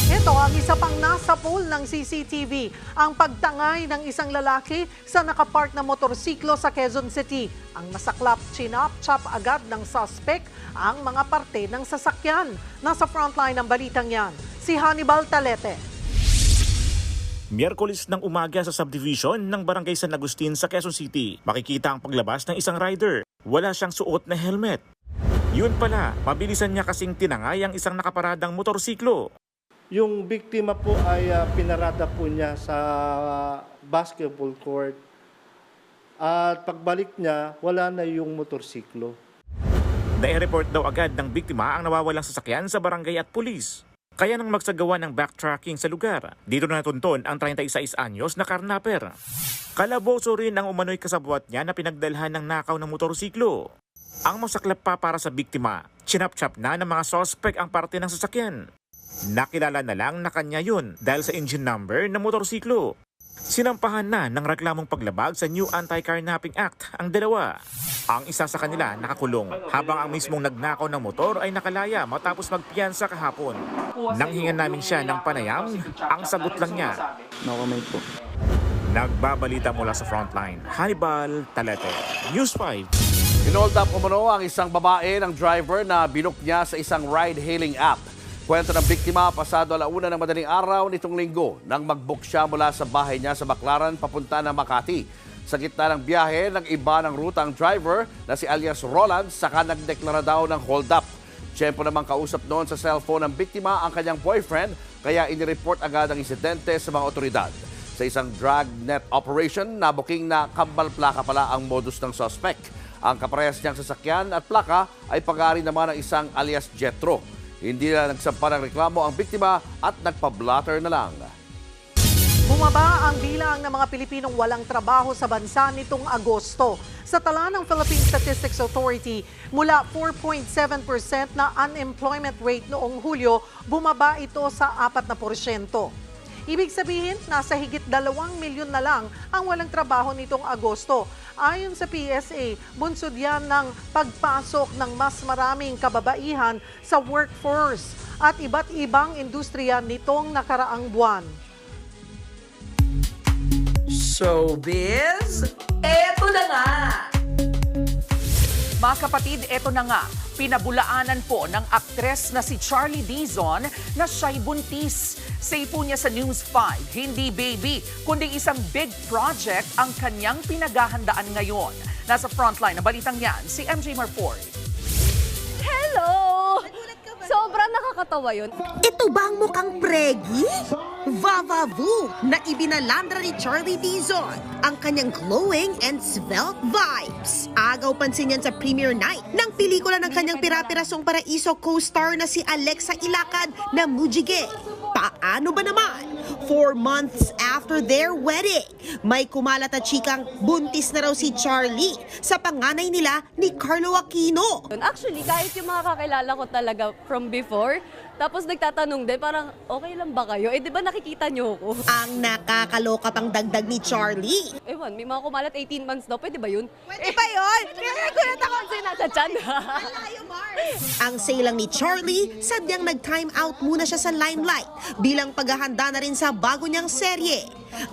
Ito ang isa pang nasa pool ng CCTV, ang pagtangay ng isang lalaki sa nakapark na motorsiklo sa Quezon City. Ang masaklap, chinap-chop agad ng suspect ang mga parte ng sasakyan. Nasa frontline ng balitang yan, si Hannibal Talete. Miyerkules ng umaga sa subdivision ng Barangay San Agustin sa Quezon City, makikita ang paglabas ng isang rider. Wala siyang suot na helmet. Yun pala, mabilisan niya kasing tinangay ang isang nakaparadang motorsiklo. Yung biktima po ay pinarada po niya sa basketball court. At pagbalik niya, wala na yung motorsiklo. Na-report daw agad ng biktima ang nawawalang sasakyan sa barangay at pulis. Kaya nang magsagawa ng backtracking sa lugar, dito na natunton ang 36 anyos na karnaper. Kalaboso rin ang umano'y kasabwat niya na pinagdalhan ng nakaw ng motorsiklo. Ang masaklap pa para sa biktima, chinap-chop na ng mga suspect ang parte ng sasakyan. Nakilala na lang na kanya yun dahil sa engine number ng motorsiklo. Sinampahan na ng reklamong paglabag sa New Anti-Carnapping Act ang dalawa. Ang isa sa kanila nakakulong habang ang mismong nagnakaw ng motor ay nakalaya matapos magpiyansa kahapon. Nang hingan namin siya ng panayam, ang sagot lang niya, no comment po. Nagbabalita mula sa Frontline, Hannibal Talete, News 5. Inold up umano ang isang babae ng driver na binok niya sa isang ride-hailing app. Kwento ng biktima, pasado 1:00 ng madaling araw nitong linggo nang mag-book siya mula sa bahay niya sa Baclaran papunta ng Makati. Sa gitna ng biyahe, ng iba ng ruta ang driver na si alias Roland saka nagdeklara daw ng hold up. Tiyempo namang kausap noon sa cellphone ng biktima ang kanyang boyfriend kaya inireport agad ang insidente sa mga otoridad. Sa isang dragnet operation, nabuking na kambal plaka pala ang modus ng suspect. Ang kaparehas niyang sasakyan at plaka ay pag-aari naman ng isang alias Jetro. Hindi na nagsampa ng reklamo ang biktima at nagpa-blotter na lang. Bumaba ang bilang ng mga Pilipinong walang trabaho sa bansa nitong Agosto. Sa tala ng Philippine Statistics Authority, mula 4.7% na unemployment rate noong Hulyo, bumaba ito sa 4%. Ibig sabihin, nasa higit 2 milyon na lang ang walang trabaho nitong Agosto. Ayon sa PSA, bunsod yan ng pagpasok ng mas maraming kababaihan sa workforce at iba't ibang industriya nitong nakaraang buwan. Showbiz, eto na nga! Mga kapatid, eto na nga. Pinabulaanan po ng aktres na si Charlie Dizon na siya'y buntis. Say po niya sa News 5, hindi baby, kundi isang big project ang kanyang pinaghahandaan ngayon. Nasa frontline na balitang yan, si MJ Marfori. Hello! Sobrang nakakatawa yun. Ito ba ang mukhang pregi? Vavavu na ibinalandra ni Charlie Dizon ang kanyang glowing and svelte vibes. Agaw pansin yan sa premiere night ng pelikula ng kanyang pira-pirasong paraiso co-star na si Alexa Ilacad na Mujige. Paano ba naman? 4 months after their wedding, may kumalat na chikang buntis na raw si Charlie sa panganay nila ni Carlo Aquino. Actually, kahit yung mga kakilala ko talaga from before, tapos nagtatanong din, parang okay lang ba kayo? Eh, di ba nakikita niyo ako? Ang nakakaloka pang dagdag ni Charlie. Ewan, may mga kumalat 18 months daw. Pwede ba yun? Pwede ba yun? Kaya kulat ako kasi nasa tiyan. Ang say lang ni Charlie, sadyang nag-time out muna siya sa limelight bilang paghahanda na rin sa bago niyang serye.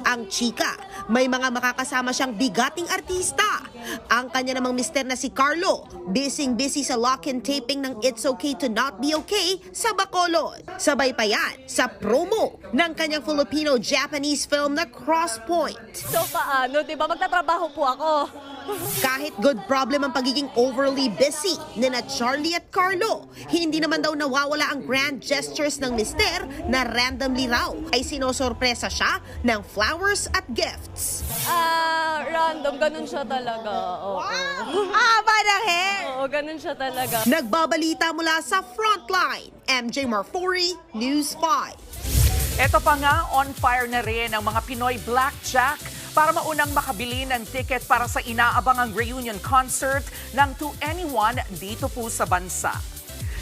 Ang chika, may mga makakasama siyang bigating artista. Ang kanya namang mister na si Carlo, busy sa lock-in taping ng It's Okay to Not Be Okay sa Bacolod. Sabay pa yan sa promo ng kanyang Filipino-Japanese film na Crosspoint. So paano, di ba? Magtatrabaho po ako. Kahit good problem ang pagiging overly busy ni na Charlie at Carlo, hindi naman daw nawawala ang grand gestures ng mister na randomly raw ay sinosorpresa siya ng flowers at gifts. Random. Ganun siya talaga. Oo. Haba ng hair! Oo, ganun siya talaga. Nagbabalita mula sa Frontline, MJ Marfori, News 5. Ito pa nga, on fire na rin ang mga Pinoy Blackjack para maunang makabili ng ticket para sa inaabangang reunion concert ng To Anyone dito po sa bansa.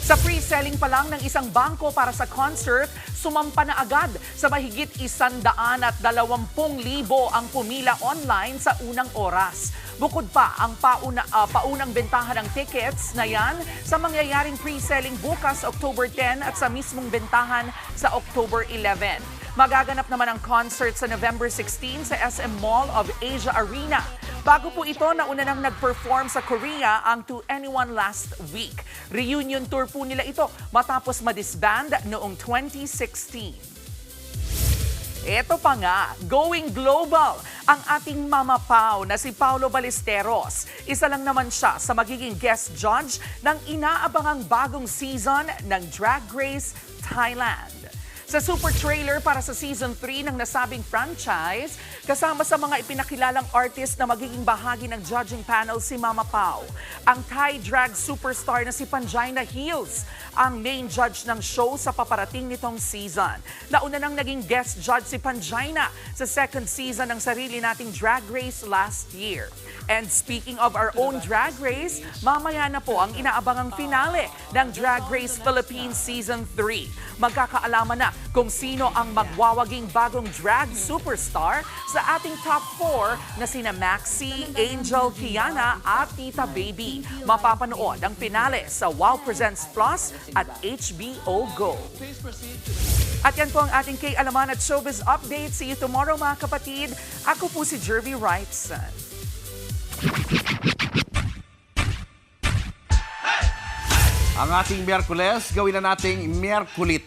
Sa pre-selling pa lang ng isang bangko para sa concert, sumampa na agad sa mahigit 120,000 ang pumila online sa unang oras. Bukod pa ang paunang bentahan ng tickets na yan sa mangyayaring pre-selling bukas October 10 at sa mismong bentahan sa October 11. Magaganap naman ang concert sa November 16 sa SM Mall of Asia Arena. Bago po ito, nauna nang nag-perform sa Korea ang To Anyone last week. Reunion tour po nila ito matapos madisband noong 2016. Ito pa nga, going global ang ating Mama Pao na si Paulo Ballesteros. Isa lang naman siya sa magiging guest judge ng inaabangang bagong season ng Drag Race Thailand. Sa super trailer para sa Season 3 ng nasabing franchise, kasama sa mga ipinakilalang artist na magiging bahagi ng judging panel si Mama Pao. Ang Thai drag superstar na si Panjaina Hills ang main judge ng show sa paparating nitong season. Nauna nang naging guest judge si Panjaina sa second season ng sarili nating Drag Race last year. And speaking of our own Drag Race, mamaya na po ang inaabangang finale ng Drag Race Philippines Season 3. Magkakaalaman na kung sino ang magwawaging bagong drag superstar sa ating top 4 na sina Maxi, Angel, Kiana at Tita Baby. Mapapanood ang finale sa Wow Presents Plus at HBO Go. At yan po ang ating K-Alaman at Showbiz Update. See you tomorrow mga kapatid. Ako po si Jervy Wrightson. Ang ating Miyerkules, gawin na nating Miyerkulit.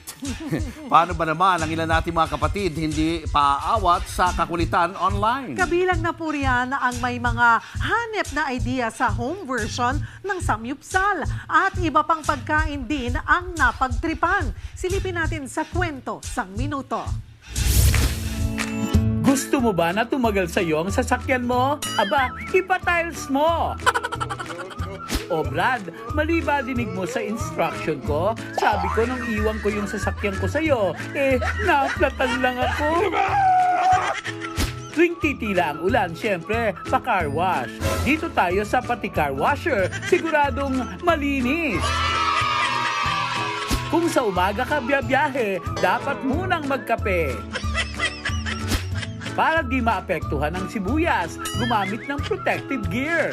Paano ba naman ang ilan nating mga kapatid hindi paaawat sa kakulitan online? Kabilang na po riyan ang may mga hanep na idea sa home version ng samyupsal at iba pang pagkain din ang napagtripan. Silipin natin sa kwento sang minuto. Gusto mo ba na tumagal sa iyo ang sasakyan mo? Aba, ipa-tiles mo! O Brad, mali ba dinig mo sa instruction ko? Sabi ko nung iwan ko yung sasakyan ko sa'yo, naplatan lang ako. Tuwing titila ang ulan, syempre, pa-car wash. Dito tayo sa pati car washer, siguradong malinis. Kung sa umaga ka biyahe, dapat munang magkape. Para di maapektuhan ng sibuyas, gumamit ng protective gear.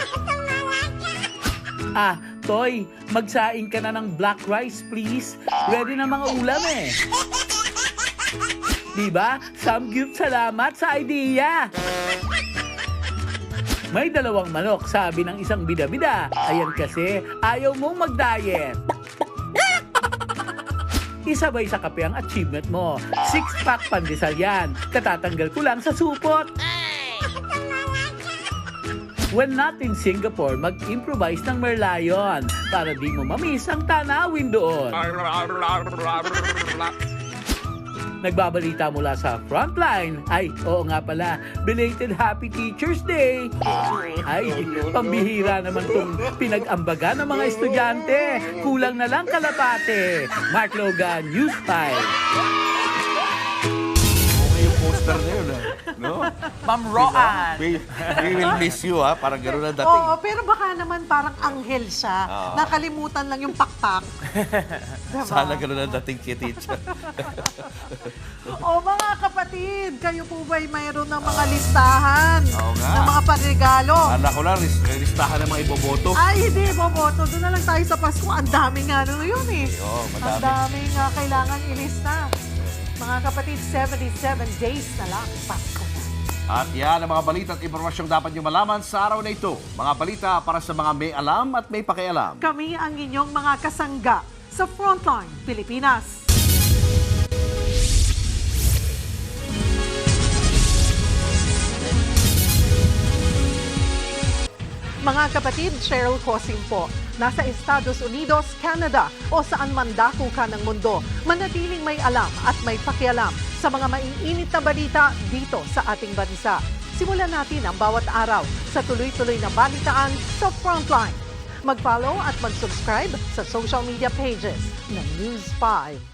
Toy, magsaing ka na ng black rice, please. Ready na mga ulam eh. Diba? Samgyup, salamat sa idea. May 2 manok, sabi ng isang bida-bida. Ayan kasi, ayaw mong mag-diet. Isabay sa kape ang achievement mo. 6-pack pandesal yan. Katatanggal ko lang sa supot. When not in Singapore, mag-improvise ng Merlion para di mo mamiss ang tanawin doon. Nagbabalita mula sa Frontline. Ay, oo nga pala, belated Happy Teacher's Day. Ay, pambihira naman tong pinag-ambaga ng mga estudyante. Kulang na lang kalapate. Mark Logan, News 5. Poster na yun, no? Ma'am Roan. We will miss you, ha? Parang gano'n na dating. Oo, pero baka naman parang anghel siya. Nakalimutan lang yung pakpak. Diba? Sana gano'n na dating kay teacher. Mga kapatid, kayo po ba'y mayroon ng mga listahan ng mga panregalo? Anak ko lang, listahan ng mga iboboto. Ay, hindi iboboto. Doon na lang tayo sa Pasko. Ang daming nga yun eh. Madami. Ang daming kailangan ilista. Mga kapatid, 77 days na lang, Pasko na. At yan ang mga balita at impormasyong dapat nyo malaman sa araw na ito. Mga balita para sa mga may alam at may pakialam. Kami ang inyong mga kasangga sa Frontline Pilipinas. Mga kapatid, Cheryl Cosing po. Nasa Estados Unidos, Canada o saan man dako ka ng mundo, manatiling may alam at may pakialam sa mga maiinit na balita dito sa ating bansa. Simulan natin ang bawat araw sa tuloy-tuloy na balitaan sa Frontline. Mag-follow at mag-subscribe sa social media pages ng News 5.